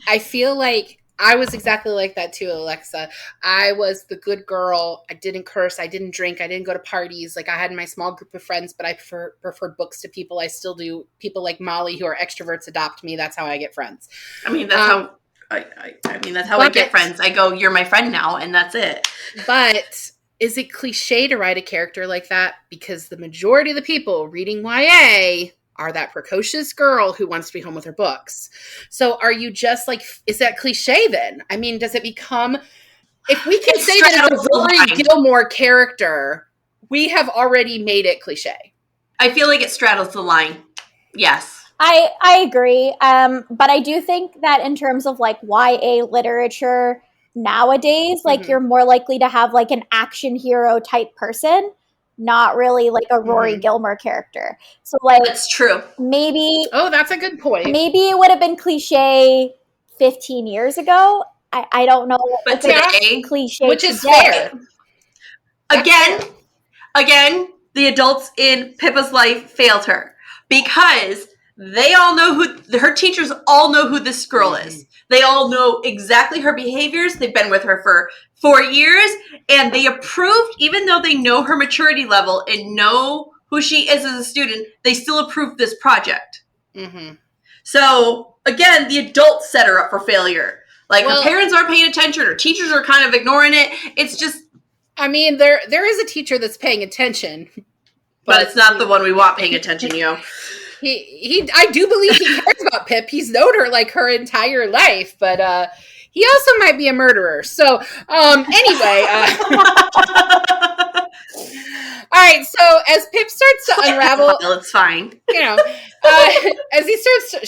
I feel like I was exactly like that too, Alexa. I was the good girl. I didn't curse. I didn't drink. I didn't go to parties. Like I had my small group of friends, but I preferred books to people. I still do. People like Molly who are extroverts adopt me. That's how I get friends. I mean, that's how I get friends. I go, you're my friend now, and that's it. But is it cliche to write a character like that? Because the majority of the people reading YA are that precocious girl who wants to be home with her books. So are you just like, is that cliche then? I mean, does it become, if we can say that it's a Rory Gilmore character, we have already made it cliche. I feel like it straddles the line. Yes. I agree. But I do think that in terms of like YA literature nowadays, like you're more likely to have like an action hero type person, not really like a Rory Gilmore character. So like that's true. Maybe that's a good point. Maybe it would have been cliche 15 years ago. I don't know. But today, cliche, which is fair. Again, the adults in Pippa's life failed her because they all know her teachers all know who this girl is. They all know exactly her behaviors. They've been with her for 4 years, and they approved, even though they know her maturity level and know who she is as a student, they still approved this project. So, again, the adults set her up for failure. Like, her parents aren't paying attention, her teachers are kind of ignoring it. It's just... I mean, there is a teacher that's paying attention. But it's not the one we want paying attention, yo. I do believe he cares about Pip. He's known her like her entire life, but he also might be a murderer. So anyway, all right. So as Pip starts to unravel, it's fine. As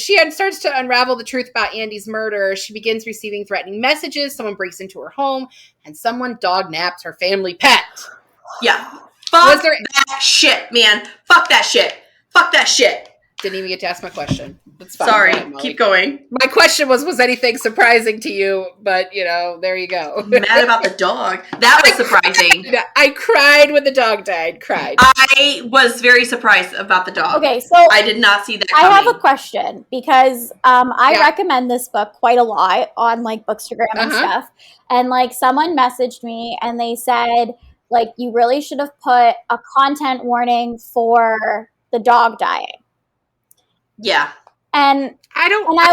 she starts to unravel the truth about Andy's murder, she begins receiving threatening messages. Someone breaks into her home, and someone dog naps her family pet. Yeah. Fuck that shit, man. Fuck that shit. Fuck that shit. Didn't even get to ask my question. That's fine. Sorry, keep going. My question was anything surprising to you? But, there you go. Mad about the dog. That was surprising. I cried when the dog died. Cried. I was very surprised about the dog. Okay, so I did not see that coming. I have a question because I recommend this book quite a lot on like Bookstagram and stuff. And like someone messaged me and they said, like, you really should have put a content warning for the dog dying. Yeah. And I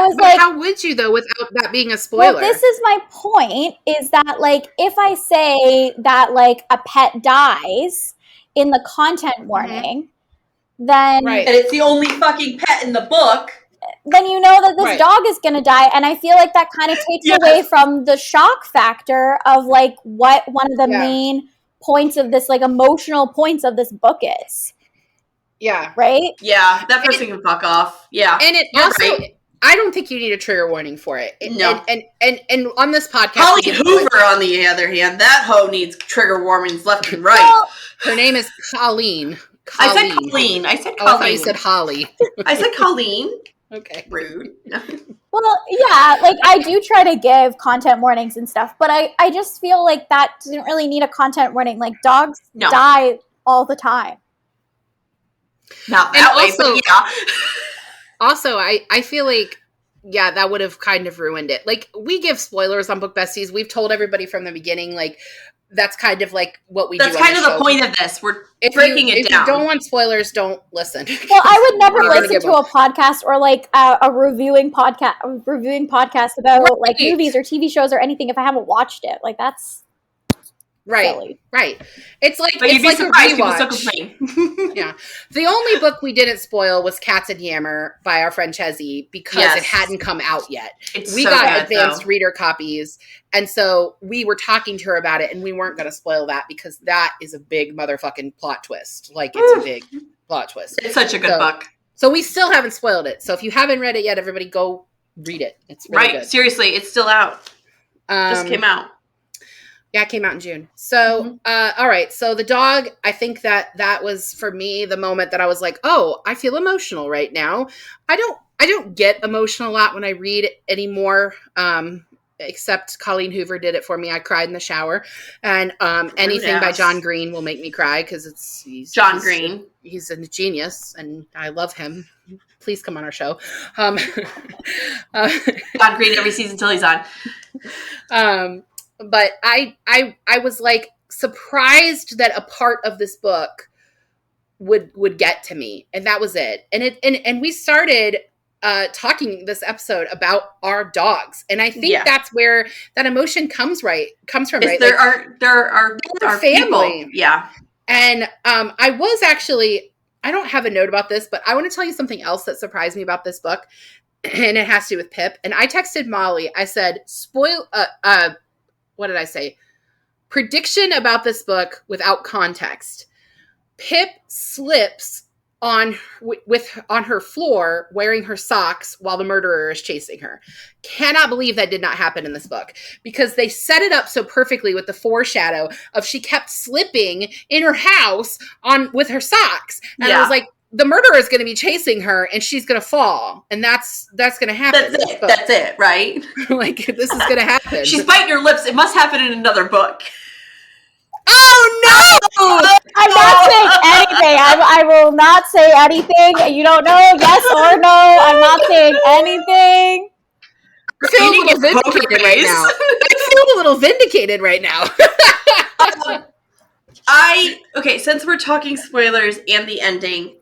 was like, how would you though without that being a spoiler? Well, this is my point, is that like if I say that like a pet dies in the content warning, then and it's the only fucking pet in the book, then you know that this dog is going to die, and I feel like that kind of takes away from the shock factor of like what one of the main points of this, like emotional points of this book is. Yeah. Right? Yeah, that person can fuck off. Yeah. And it also, I don't think you need a trigger warning for it. No. And on this podcast, Holly Hoover, on the other hand, that hoe needs trigger warnings left and right. Well, her name is Colleen. I said Colleen. I thought you said Holly. I said Colleen. Okay. Rude. Well, yeah, like I do try to give content warnings and stuff, but I just feel like that didn't really need a content warning. Like dogs die all the time. Not that way, but yeah. Also, I feel like, that would have kind of ruined it. Like, we give spoilers on Book Besties. We've told everybody from the beginning, like, that's kind of like what we do. That's kind of the point of this. We're breaking it down. If you don't want spoilers, don't listen. Well, I would never listen to a podcast or like a reviewing podcast about like movies or TV shows or anything if I haven't watched it. Like that's silly. Right. It's like, but you'd be surprised people still complain. Yeah. The only book we didn't spoil was Cats and Yammer by our friend Chezzy because it hadn't come out yet. We got advanced reader copies. And so we were talking to her about it and we weren't going to spoil that because that is a big motherfucking plot twist. Like it's a big plot twist. It's such a good book. So we still haven't spoiled it. So if you haven't read it yet, everybody go read it. It's really good. Seriously, it's still out. Just came out. Yeah, it came out in June. So, all right. So the dog, I think that was for me the moment that I was like, oh, I feel emotional right now. I don't get emotional a lot when I read anymore. Except Colleen Hoover did it for me. I cried in the shower, and anything by John Green will make me cry because he's John Green. He's a genius, and I love him. Please come on our show. John Green every season till he's on. But I was like surprised that a part of this book would get to me, and that was it. And we started talking this episode about our dogs, and I think that's where that emotion comes from. Right, there are family, people. And I was actually, I don't have a note about this, but I want to tell you something else that surprised me about this book, and it has to do with Pip. And I texted Molly. I said, what did I say? Prediction about this book without context. Pip slips on her floor wearing her socks while the murderer is chasing her. Cannot believe that did not happen in this book because they set it up so perfectly with the foreshadow of she kept slipping in her house with her socks. And I was like, the murderer is going to be chasing her and she's going to fall. And that's going to happen. That's it, right? Like, this is going to happen. She's biting her lips. It must happen in another book. Oh, no! I'm not saying anything. I will not say anything. You don't know, yes or no. I'm not saying anything. I feel a little vindicated right now. I feel a little vindicated right now. Since we're talking spoilers and the ending,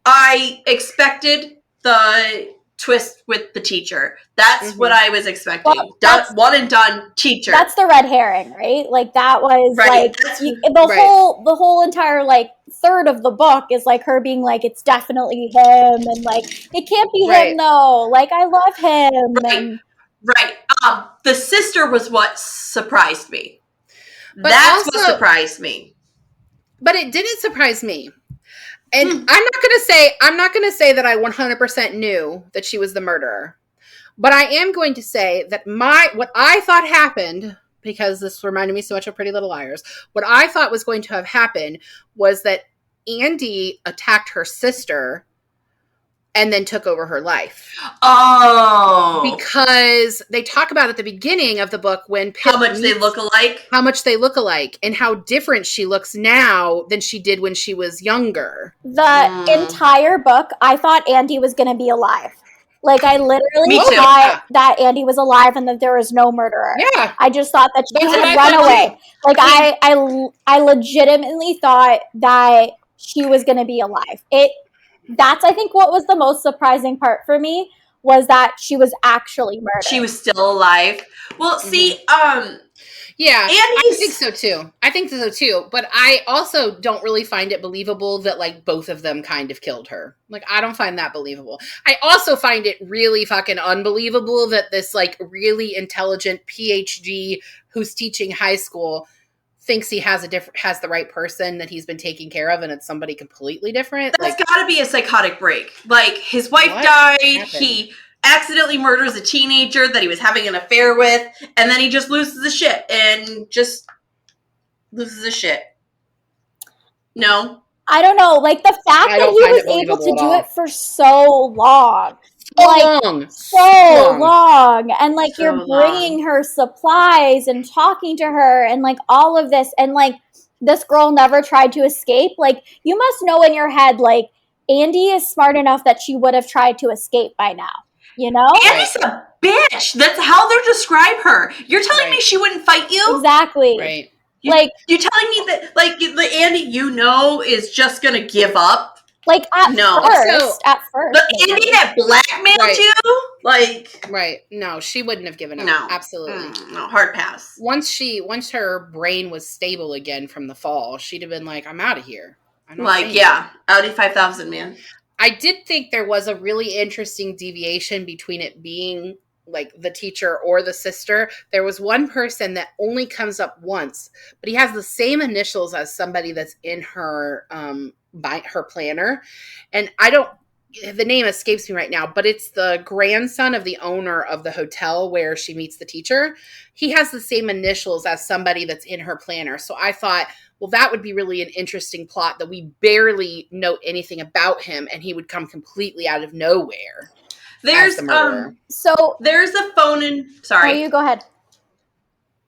I expected the twist with the teacher. That's what I was expecting. Well, one and done teacher. That's the red herring, right? Like that was like the whole entire like third of the book is like her being like it's definitely him and like it can't be him though. Like I love him. The sister was what surprised me. That's what surprised me. But it didn't surprise me. And I'm not going to say that I 100% knew that she was the murderer. But I am going to say that what I thought happened, because this reminded me so much of Pretty Little Liars, what I thought was going to have happened was that Andy attacked her sister and then took over her life. Oh. Because they talk about at the beginning of the book when Pip how much they look alike. How much they look alike and how different she looks now than she did when she was younger. The entire book, I thought Andy was going to be alive. Like, I literally thought that Andy was alive and that there was no murderer. Yeah. I just thought that she had run away. Like, I legitimately thought that she was going to be alive. That's, I think, what was the most surprising part for me, was that she was actually murdered. She was still alive. Well, see, yeah, I think so too. But I also don't really find it believable that, like, both of them kind of killed her. Like, I don't find that believable. I also find it really fucking unbelievable that this, like, really intelligent PhD who's teaching high school thinks he has the right person that he's been taking care of, and it's somebody completely different. That's got to be a psychotic break. Like, his wife died. He accidentally murders a teenager that he was having an affair with, and then he just loses his shit No, I don't know. Like, the fact that he was able to do it for so long. So long. And, like, so you're bringing her supplies and talking to her and, like, all of this. And, like, this girl never tried to escape. Like, you must know in your head, like, Andy is smart enough that she would have tried to escape by now. You know? Andy's a bitch. That's how they describe her. You're telling me she wouldn't fight you? Exactly. Right. You're telling me that, like, the Andy you know is just gonna give up? Like, at first. The Andy that blackmailed you? Like... Right. No, she wouldn't have given up. No. Absolutely. No, hard pass. Once her brain was stable again from the fall, she'd have been like, I'm out of here. Audi 5000, man. I did think there was a really interesting deviation between it being like the teacher or the sister. There was one person that only comes up once, but he has the same initials as somebody that's in her by her planner. And the name escapes me right now, but it's the grandson of the owner of the hotel where she meets the teacher. He has the same initials as somebody that's in her planner. So I thought, well, that would be really an interesting plot that we barely know anything about him, and he would come completely out of nowhere. There's a phone sorry. Oh, you go ahead.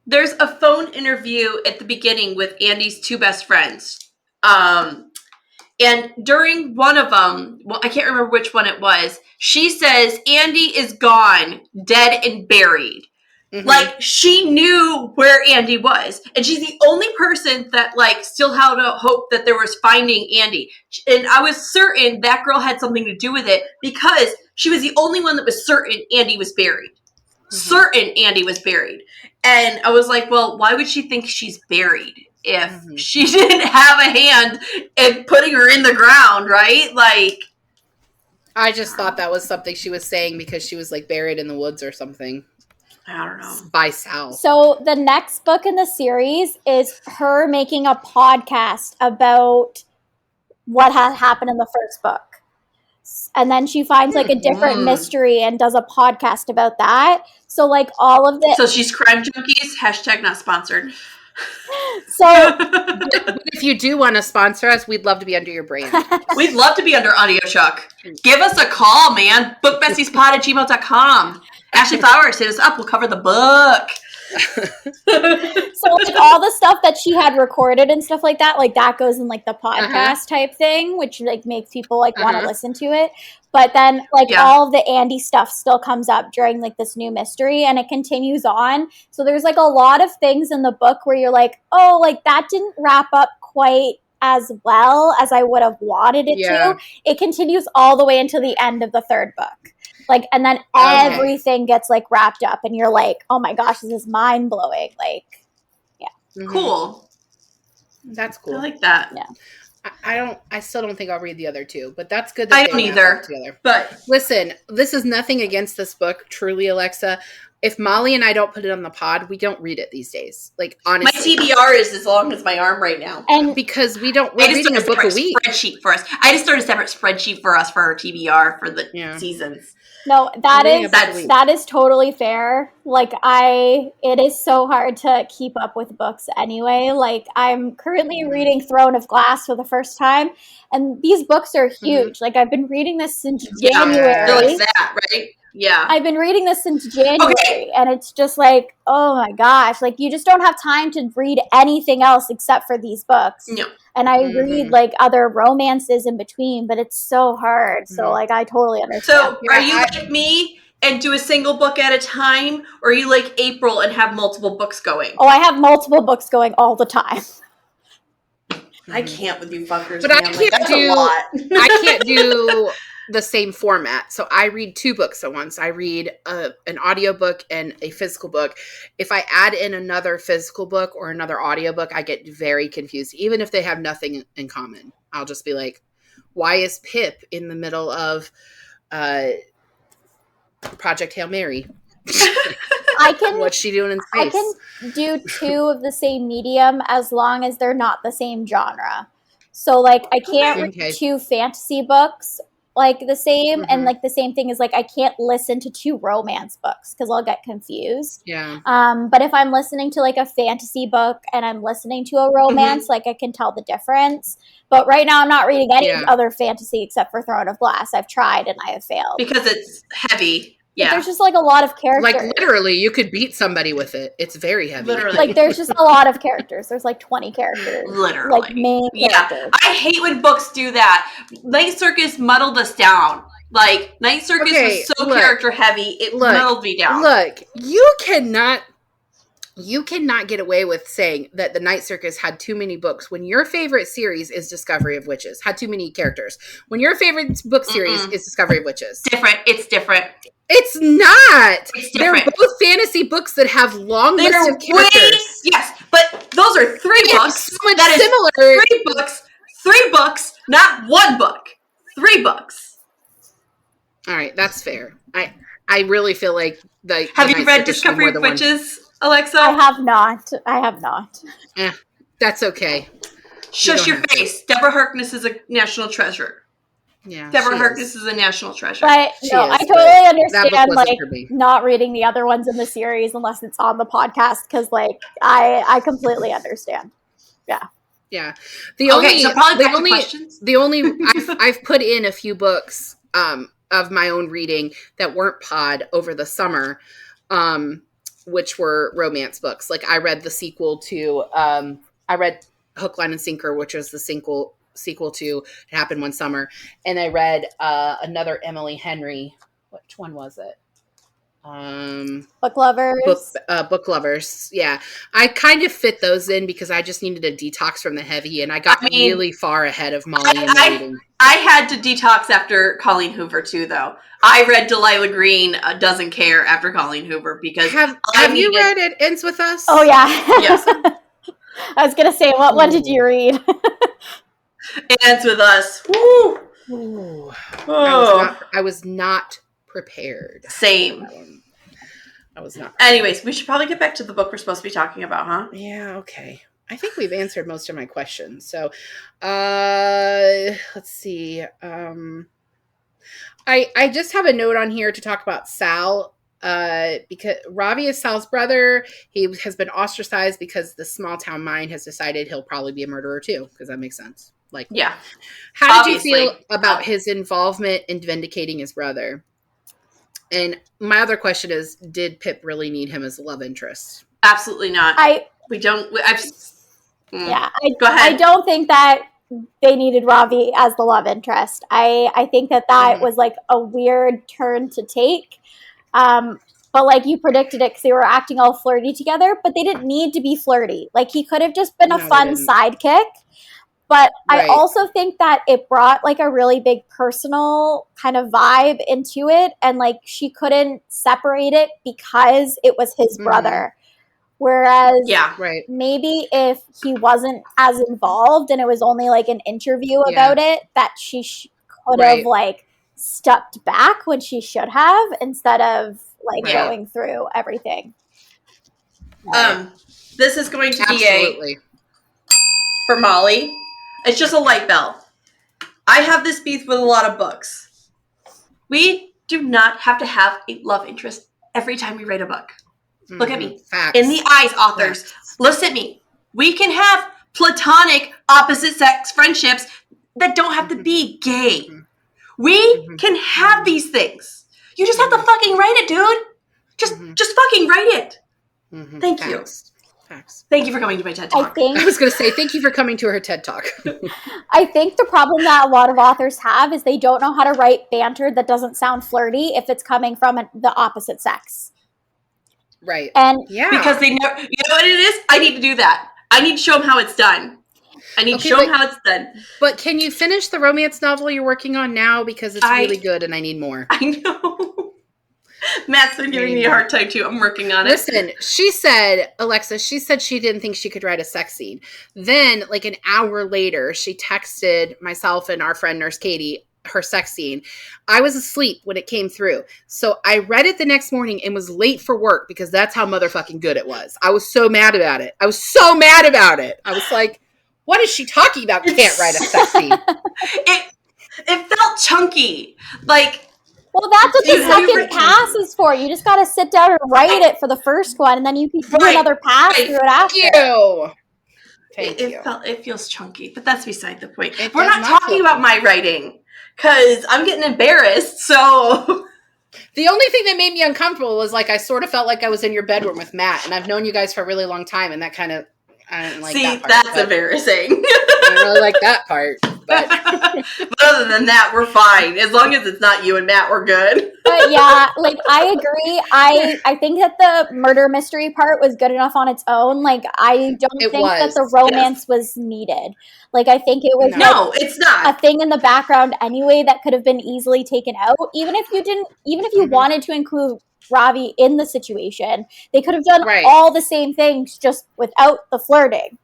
There's a phone interview at the beginning with Andy's two best friends. And during one of them, well, I can't remember which one it was, she says, Andy is gone, dead and buried. Mm-hmm. Like, she knew where Andy was. And she's the only person that, like, still had a hope that there was finding Andy. And I was certain that girl had something to do with it because she was the only one that was certain Andy was buried. Mm-hmm. Certain Andy was buried. And I was like, well, why would she think she's buried if she didn't have a hand in putting her in the ground, right? Like, I just thought that was something she was saying because she was, like, buried in the woods or something. I don't know. By Sal. So the next book in the series is her making a podcast about what had happened in the first book. And then she finds, like, a different mystery and does a podcast about that. So, like, all of the... So she's Crime Junkies, # not sponsored. So... if you do want to sponsor us, we'd love to be under your brand. We'd love to be under Audio Chuck. Give us a call, man. Bookbestiespod@gmail.com. Ashley Flowers, hit us up. We'll cover the book. So, like, all the stuff that she had recorded and stuff like that goes in, like, the podcast type thing, which, like, makes people, like, want to listen to it. But then, like, all of the Andy stuff still comes up during, like, this new mystery, and it continues on. So there's, like, a lot of things in the book where you're like, oh, like, that didn't wrap up quite as well as I would have wanted it to. It continues all the way into the end of the third book. Like, and then everything gets, like, wrapped up, and you're like, oh my gosh, this is mind blowing. Like, cool. That's cool. I like that. Yeah. I still don't think I'll read the other two, but that's good. I don't either. Together. But listen, this is nothing against this book, truly, Alexa. if Molly and I don't put it on the pod, we don't read it these days. Like, honestly. My TBR is as long as my arm right now. And because we're reading a book a week. Spreadsheet for us. I just started a separate spreadsheet for us for our TBR for the seasons. No, that is totally fair. Like it is so hard to keep up with books anyway. Like I'm currently reading Throne of Glass for the first time, and these books are huge. Like I've been reading this since January. Like that, right? Yeah. I've been reading this since January, and it's just like, oh my gosh, like you just don't have time to read anything else except for these books. No. And I read like other romances in between, but it's so hard. So like I totally understand. So are you like me and do a single book at a time, or are you like April and have multiple books going? Oh, I have multiple books going all the time. I can't with you fuckers. But I can't do the same format. So I read 2 books at once. I read an audiobook and a physical book. If I add in another physical book or another audiobook, I get very confused, even if they have nothing in common. I'll just be like, why is Pip in the middle of Project Hail Mary? What's she doing in space? I can do 2 of the same medium as long as they're not the same genre. So like I can't read 2 fantasy books like the same, and like the same thing is like I can't listen to 2 romance books because I'll get confused. Yeah. But if I'm listening to like a fantasy book and I'm listening to a romance, like I can tell the difference. But right now I'm not reading any other fantasy except for Throne of Glass. I've tried and I have failed because it's heavy. Yeah. But there's just like a lot of characters. Like literally you could beat somebody with it. It's very heavy. Literally. Like there's just a lot of characters. There's like 20 characters. Literally. Like main characters. I hate when books do that. Night Circus muddled us down. Like Night Circus was so character heavy. It muddled me down. Look, you cannot get away with saying that the Night Circus had too many books when your favorite series is Discovery of Witches. Had too many characters. When your favorite book series is Discovery of Witches. It's different. It's not. They're both fantasy books that have long lists of characters. Yes, but those are 3 books. So much similar. 3 books. 3 books, not 1 book. 3 books. All right, that's fair. I really feel like have you read Discovery of Witches, Alexa? I have not. That's okay. Shush your face. Deborah Harkness is a national treasure. Yeah, Deborah Harkness is a national treasure. But I totally understand like not reading the other ones in the series unless it's on the podcast because like I completely understand. Yeah. Yeah. I've put in a few books of my own reading that weren't pod over the summer, which were romance books. Like I read the sequel to I read Hook, Line, and Sinker, which was the sequel to It Happened One Summer, and I read another Emily Henry. Which one was it? Book Lovers. Book Lovers. Yeah, I kind of fit those in because I just needed a detox from the heavy, and I got really far ahead of Molly in the reading. I had to detox after Colleen Hoover too, though. I read Delilah Green Doesn't Care after Colleen Hoover because have you read It Ends With Us? Oh yeah. Yes. I was gonna say, what one did you read? It Ends With Us. Woo! Ooh. I was not prepared. Same. I was not. Anyways, we should probably get back to the book we're supposed to be talking about, huh? Yeah, okay. I think we've answered most of my questions. So, let's see. I just have a note on here to talk about Sal. Because Ravi is Sal's brother. He has been ostracized because the small town mind has decided he'll probably be a murderer too, because that makes sense. Like, yeah. How did you feel about his involvement in vindicating his brother? And my other question is, did Pip really need him as a love interest? Absolutely not. Go ahead. I don't think that they needed Ravi as the love interest. I think that was like a weird turn to take. But like you predicted it because they were acting all flirty together, but they didn't need to be flirty. Like he could have just been a fun sidekick. But I also think that it brought like a really big personal kind of vibe into it. And like she couldn't separate it because it was his brother. Whereas maybe if he wasn't as involved and it was only like an interview about it, that she could have like stepped back when she should have instead of like going through everything. This is going to be for Molly. It's just a light bell. I have this beef with a lot of books. We do not have to have a love interest every time we write a book. Look at me. Facts. In the eyes, authors. Facts. Listen at me. We can have platonic opposite sex friendships that don't have to be gay. We can have these things. You just have to fucking write it, dude. Just fucking write it. Thank you. Facts. Thank you for coming to my TED Talk. I was going to say, thank you for coming to her TED Talk. I think the problem that a lot of authors have is they don't know how to write banter that doesn't sound flirty if it's coming from the opposite sex. Right. And because they know, you know what it is? I need to do that. I need to show them how it's done. I need to show them how it's done. But can you finish the romance novel you're working on now? Because it's really good and I need more. I know. Matt's been giving me a hard time too. I'm working on it. Listen, Alexa, she said she didn't think she could write a sex scene. Then, like an hour later, she texted myself and our friend Nurse Katie her sex scene. I was asleep when it came through. So I read it the next morning and was late for work because that's how motherfucking good it was. I was so mad about it. I was like, what is she talking about? Can't write a sex scene. It felt chunky. Like, well, that's what the second pass is for. You just got to sit down and write it for the first one, and then you can do another pass through it after. Thank you. It feels chunky, but that's beside the point. We're not talking about my writing because I'm getting embarrassed. So the only thing that made me uncomfortable was like I sort of felt like I was in your bedroom with Matt, and I've known you guys for a really long time, and that kind of I didn't like that part. That's embarrassing. I don't really like that part. But other than that, we're fine. As long as it's not you and Matt, we're good. But yeah, like I agree. I think that the murder mystery part was good enough on its own. Like I don't think that the romance was needed. Like I think it was it's not a thing in the background anyway that could have been easily taken out. Even if you wanted to include Ravi in the situation, they could have done all the same things just without the flirting.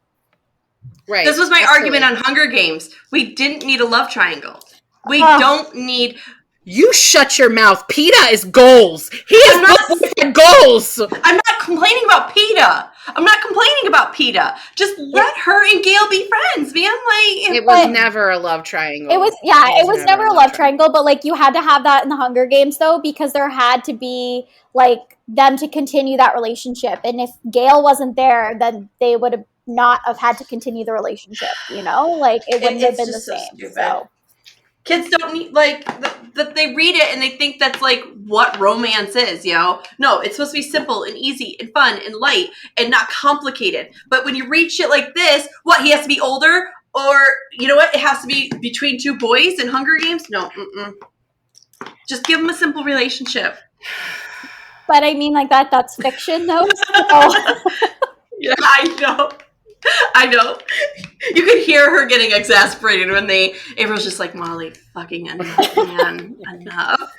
Right. This was my argument on Hunger Games. We didn't need a love triangle. We don't need... You shut your mouth. PETA is goals. He is goals. I'm not complaining about PETA. Just let her and Gail be friends, man. Like it was never a love triangle. It was never a love triangle, but like you had to have that in the Hunger Games though, because there had to be like them to continue that relationship. And if Gail wasn't there, then they would have not have had to continue the relationship, you know? Like it wouldn't have been the same. So kids don't need like that. They read it and they think that's like what romance is, yo. No, it's supposed to be simple and easy and fun and light and not complicated. But when you read shit like this, what, he has to be older, or you know what, it has to be between two boys in Hunger Games? No, just give them a simple relationship. But I mean, like that's fiction though. Yeah, I know. You could hear her getting exasperated when April's just like, Molly, fucking enough, man, enough.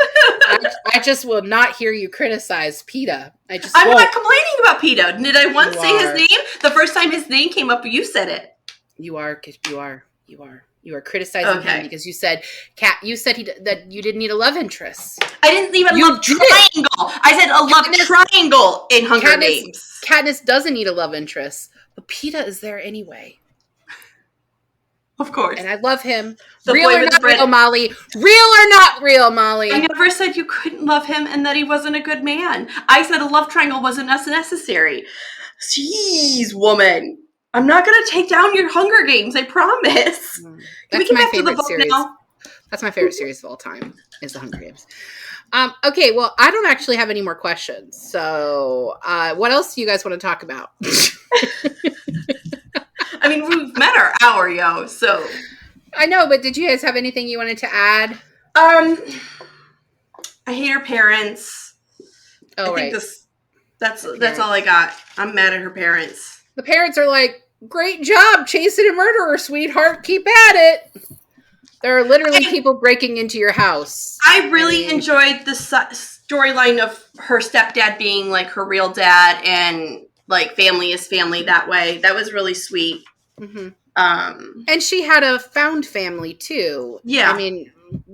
I just will not hear you criticize PETA. I'm not complaining about PETA. Did I once say his name? The first time his name came up, you said it. You are criticizing him because you said, that you didn't need a love interest. I didn't even love triangle. I said a love triangle in Hunger Games. Katniss doesn't need a love interest, but PETA is there anyway. Of course. And I love him. Real or not real, Molly? Real or not real, Molly? I never said you couldn't love him and that he wasn't a good man. I said a love triangle wasn't necessary. Jeez, woman. I'm not going to take down your Hunger Games, I promise. That's my favorite series. That's my favorite series of all time, is the Hunger Games. Okay, well, I don't actually have any more questions. So, what else do you guys want to talk about? I mean, we've met our hour, yo, so. I know, but did you guys have anything you wanted to add? I hate her parents. Oh, I think that's all I got. I'm mad at her parents. The parents are like, great job chasing a murderer, sweetheart. Keep at it. There are literally people breaking into your house. I really enjoyed the storyline of her stepdad being like her real dad and like family is family that way. That was really sweet. Mm-hmm. And she had a found family too. Yeah. I mean,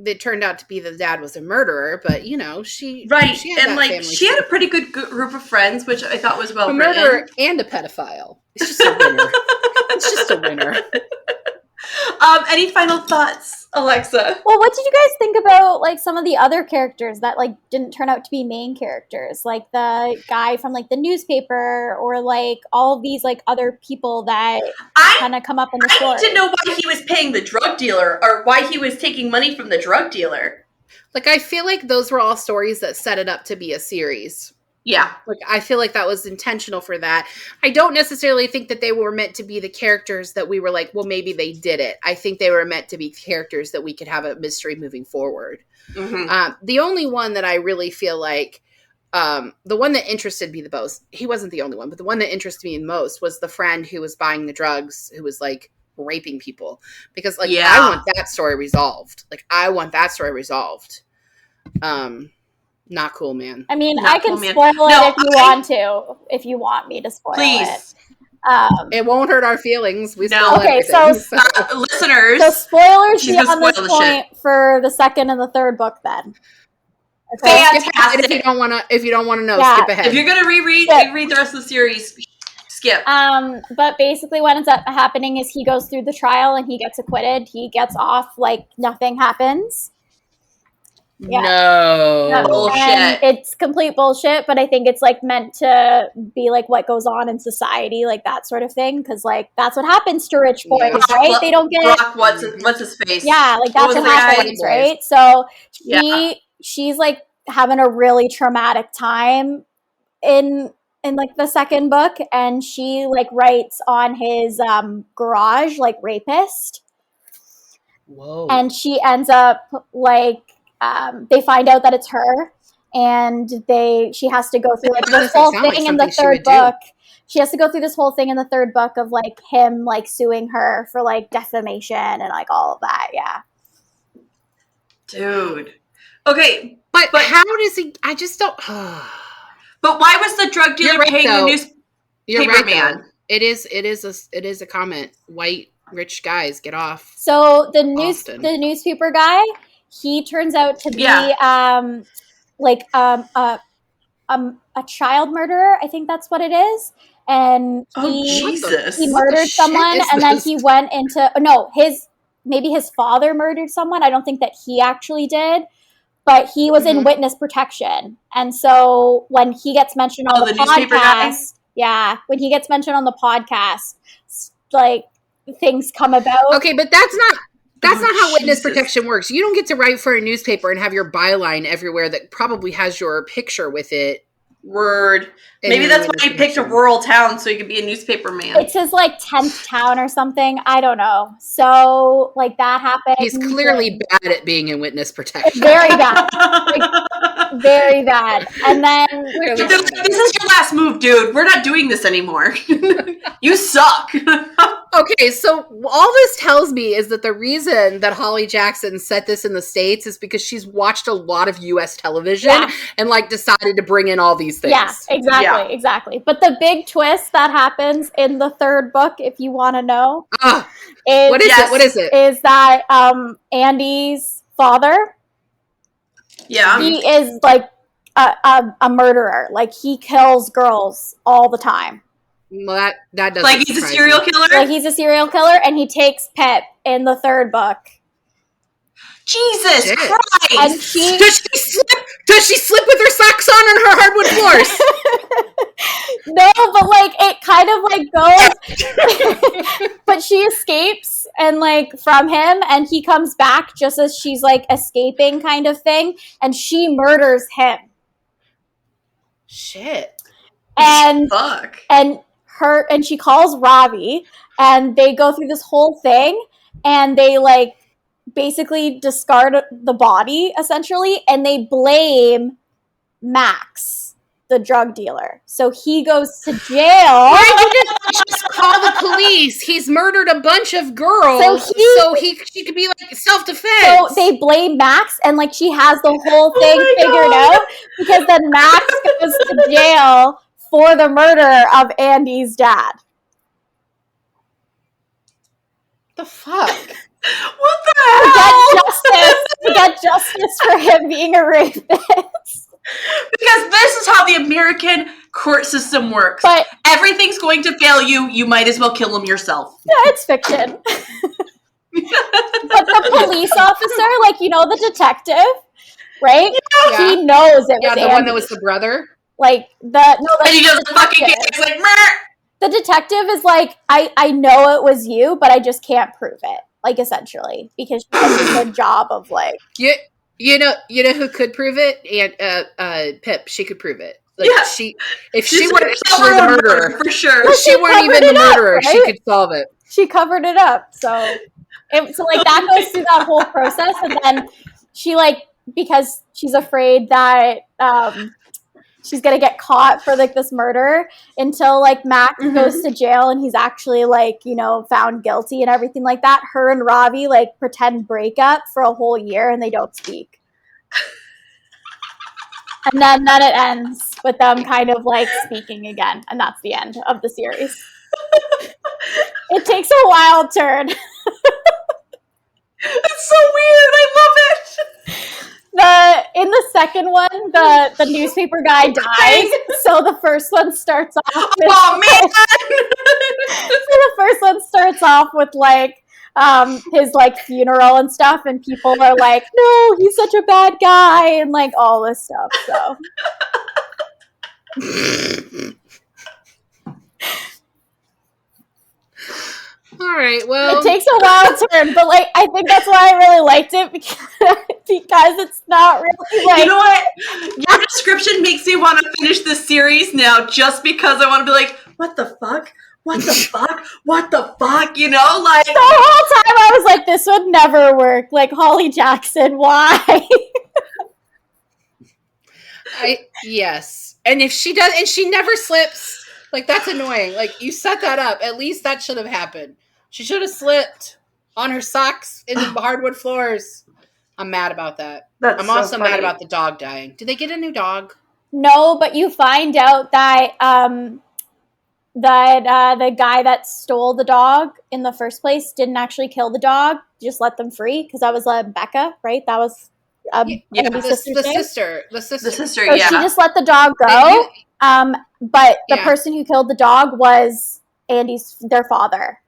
it turned out to be the dad was a murderer, but she She she had a pretty good group of friends, which I thought was well written. A murderer and a pedophile. It's just a winner. It's just a winner. Any final thoughts, Alexa? Well, what did you guys think about like some of the other characters that like didn't turn out to be main characters, like the guy from like the newspaper, or like all of these like other people that kind of come up in the story? I need to know why he was paying the drug dealer, or why he was taking money from the drug dealer. Like, I feel like those were all stories that set it up to be a series. Yeah. Like, I feel like that was intentional for that. I don't necessarily think that they were meant to be the characters that we were like, well, maybe they did it. I think they were meant to be characters that we could have a mystery moving forward. Mm-hmm. The only one that I really feel like, the one that interested me the most, he wasn't the only one, but the one that interested me the most was the friend who was buying the drugs, who was like raping people. Because like, I want that story resolved. Not cool, man. I mean, I can spoil it if you want me to spoil it. It won't hurt our feelings. We okay, listeners. So spoilers beyond this point for the second and the third book then. Okay. Fantastic. If you don't want to know, skip ahead. If you're going to read the rest of the series, skip. But basically what ends up happening is he goes through the trial and he gets acquitted. He gets off like nothing happens. Yeah. No. Bullshit. And it's complete bullshit, but I think it's like meant to be like what goes on in society, like that sort of thing, because like that's what happens to rich boys, right? They don't get what's his face? Yeah, like that's what happens, right? So she's like having a really traumatic time in like the second book, and she like writes on his garage like rapist. Whoa. And she ends up like they find out that it's her, and she has to go through like this whole thing in the third book. She has to go through this whole thing in the third book of like him like suing her for like defamation and like all of that. Yeah. Dude. Okay, but how does he? I just don't. But why was the drug dealer paying the newspaper man? It is a comment. White rich guys, get off. So the newspaper guy, he turns out to be a child murderer. I think that's what it is. And he murdered someone, and then he went into his father murdered someone. I don't think that he actually did, but he was in witness protection. And so when he gets mentioned on the podcast, when he gets mentioned on the podcast, like things come about. Okay, but that's not how witness protection works. You don't get to write for a newspaper and have your byline everywhere that probably has your picture with it. Word. Maybe that's why he picked a rural town, so he could be a newspaper man. It's his like 10th town or something. I don't know. So like that happened. He's clearly bad at being in witness protection. Very bad. Like, very bad. And then this is your last move, dude. We're not doing this anymore. You suck. Okay, so all this tells me is that the reason that Holly Jackson set this in the States is because she's watched a lot of US television and like decided to bring in all these things. Yeah, exactly. But the big twist that happens in the third book, if you want to know, what is it? Is that Andy's father? Yeah, he is like a murderer. Like he kills girls all the time. Well, that doesn't like he's a serial killer. Like he's a serial killer, and he takes Pip in the third book. Jesus Christ! And does she slip with her socks on her hardwood floors? No, but like it kind of like goes. But she escapes and like from him, and he comes back just as she's like escaping, kind of thing, and she murders him. Shit. And fuck. And she calls Ravi, and they go through this whole thing, and they like basically discard the body essentially, and they blame Max, the drug dealer. So he goes to jail. Why didn't you just call the police? He's murdered a bunch of girls, so she could be like self-defense. So they blame Max, and like she has the whole thing figured out, because then Max goes to jail for the murder of Andy's dad. The fuck? What the hell? To get justice for him being a rapist. Because this is how the American court system works. But everything's going to fail you. You might as well kill him yourself. Yeah, it's fiction. But the police officer, like, the detective, right? Yeah. He knows it was the Andy. one that was the brother. Like, and he does the fucking game. He's like, Meh! The detective is like, I know it was you, but I just can't prove it. Like, essentially, because she does a good job of like, you know who could prove it? And Pip, she could prove it. Like, yeah, if she weren't actually the murderer, for sure. If she weren't even the murderer, right? she could solve it. She covered it up, so that goes through that whole process, and then she because she's afraid that she's gonna get caught for this murder until Max goes to jail and he's actually found guilty and everything like that. Her and Ravi pretend breakup for a whole year and they don't speak. And then it ends with them kind of speaking again, and that's the end of the series. It takes a wild turn. It's so weird. I love it. In the second one, the newspaper guy dies, so the first one starts off with, oh man. So the first one starts off with his funeral and stuff, and people are like, no, he's such a bad guy, and all this stuff. So all right, well, it takes a wild turn, but I think that's why I really liked it, because it's not really you know what? Your description makes me want to finish this series now, just because I want to be like, what the fuck? What the fuck? What the fuck? The whole time I was like, this would never work. Holly Jackson, why? Yes. And if she does, and she never slips, that's annoying. You set that up. At least that should have happened. She should have slipped on her socks in the hardwood floors. I'm mad about that. I'm also mad about the dog dying. Did they get a new dog? No, but you find out that the guy that stole the dog in the first place didn't actually kill the dog, just let them free, because that was Becca, right? That was the sister. So she just let the dog go. But the person who killed the dog was their father.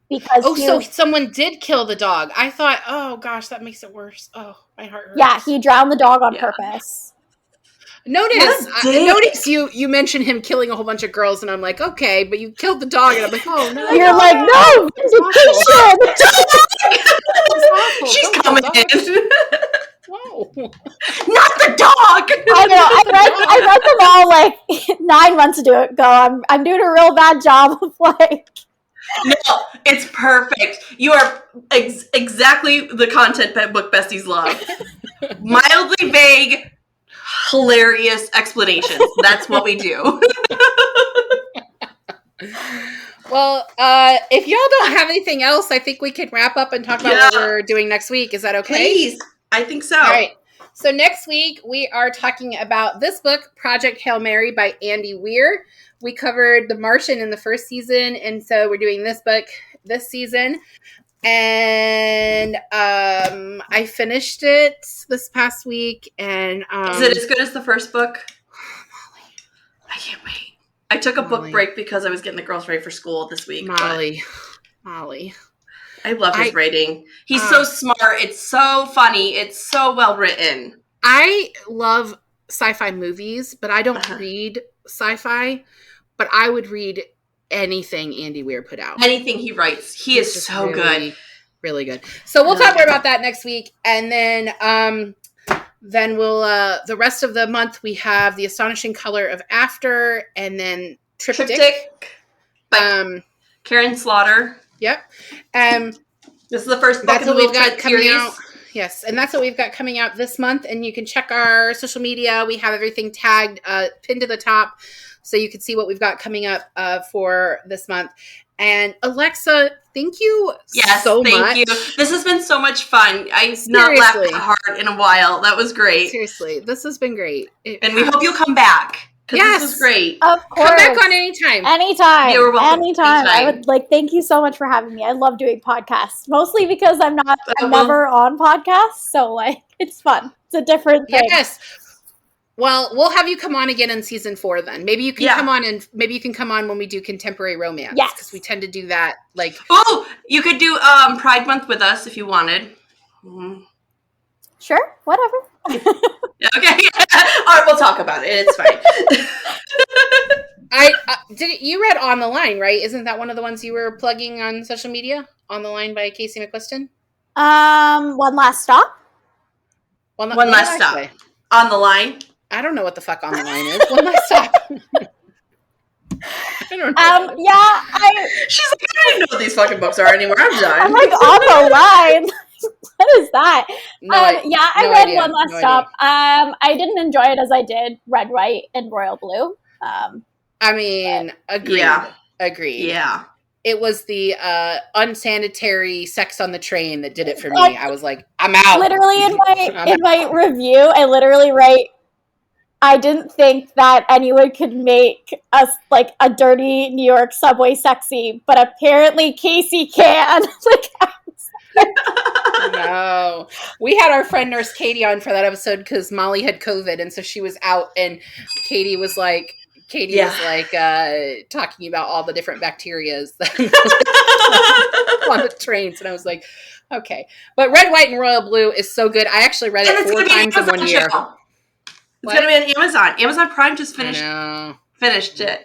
Because so someone did kill the dog. I thought, oh gosh, that makes it worse. Oh, my heart hurts. Yeah, he drowned the dog on purpose. Notice you mentioned him killing a whole bunch of girls, and I'm like, okay, but you killed the dog, and I'm like, oh no. You're like, no, she's coming in. Whoa. Not the dog. I know. I read them all 9 months ago. I'm doing a real bad job of No, it's perfect. You are exactly the content that Book Besties love. Mildly vague, hilarious explanations. That's what we do. Well, if y'all don't have anything else, I think we can wrap up and talk about what we're doing next week. Is that okay? Please. I think so. All right. So next week, we are talking about this book, Project Hail Mary by Andy Weir. We covered The Martian in the first season, and so we're doing this book this season. And I finished it this past week. And is it as good as the first book? I can't wait. I took a book break because I was getting the girls ready for school this week. Molly. I love his writing. He's so smart. It's so funny. It's so well written. I love sci-fi movies, but I don't read sci-fi. But I would read anything Andy Weir put out. Anything he writes. He is so really good. Really good. So we'll talk more about that next week. And then we'll, the rest of the month, we have The Astonishing Color of After, and then Triptych. By Karen Slaughter. Yep. This is the first book that's in the what we've got coming series. out. Yes, and that's what we've got coming out this month. And you can check our social media. We have everything tagged, pinned to the top, so you can see what we've got coming up for this month. And Alexa, thank you so much. Thank you. This has been so much fun. I've not laughed that hard in a while. That was great. Seriously, this has been great. And we hope you'll come back. Because this was great. Of course. Come back on anytime. Anytime. You're welcome. Anytime. I would thank you so much for having me. I love doing podcasts. Mostly because I'm never on podcasts. So it's fun. It's a different thing. Yes. Well, we'll have you come on again in season 4 then. Maybe you can come on when we do contemporary romance. Yes. Because we tend to do that. Oh, you could do Pride Month with us if you wanted. Mm-hmm. Sure, whatever. Okay. All right, we'll talk about it. It's fine. You read On the Line, right? Isn't that one of the ones you were plugging on social media? On the Line by Casey McQuiston? One Last Stop. One Last Stop. On the Line. I don't know what the fuck On the Line is. One Last Stop. I don't know. She's like, I don't know what these fucking books are anymore. I'm done. I'm like, On the Line. What is that? I read idea. One Last Stop. I didn't enjoy it as I did Red, White, and Royal Blue. Agreed. Yeah. Agreed. Yeah. It was the unsanitary sex on the train that did it for me. I was like, I'm out. Literally in my review, I literally write, I didn't think that anyone could make us like a dirty New York subway sexy, but apparently Casey can. No. We had our friend Nurse Katie on for that episode because Molly had COVID, and so she was out, and Katie was talking about all the different bacterias on the trains, and I was like, okay. But Red, White, and Royal Blue is so good. I actually read it 4 times in 1 year. It's going to be on Amazon. Amazon Prime just finished it.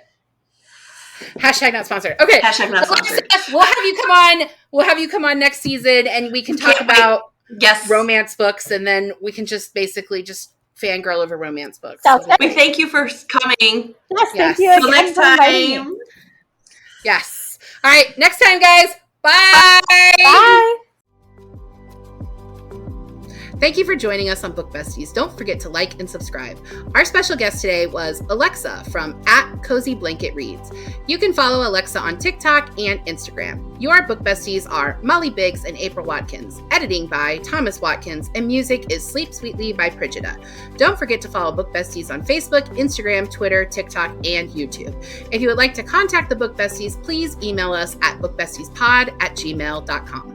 Hashtag not sponsored. Okay. Hashtag not sponsored. We'll have you come on. We'll have you come on next season, and we can talk about romance books, and then we can just basically fangirl over romance books. We thank you for coming. Yes. Thank you. Till next time. Yes. All right. Next time, guys. Bye. Bye. Thank you for joining us on Book Besties. Don't forget to like and subscribe. Our special guest today was Alexa from @CozyBlanketReads. You can follow Alexa on TikTok and Instagram. Your Book Besties are Molly Biggs and April Watkins. Editing by Thomas Watkins, and music is Sleep Sweetly by Prigida. Don't forget to follow Book Besties on Facebook, Instagram, Twitter, TikTok, and YouTube. If you would like to contact the Book Besties, please email us at bookbestiespod@gmail.com.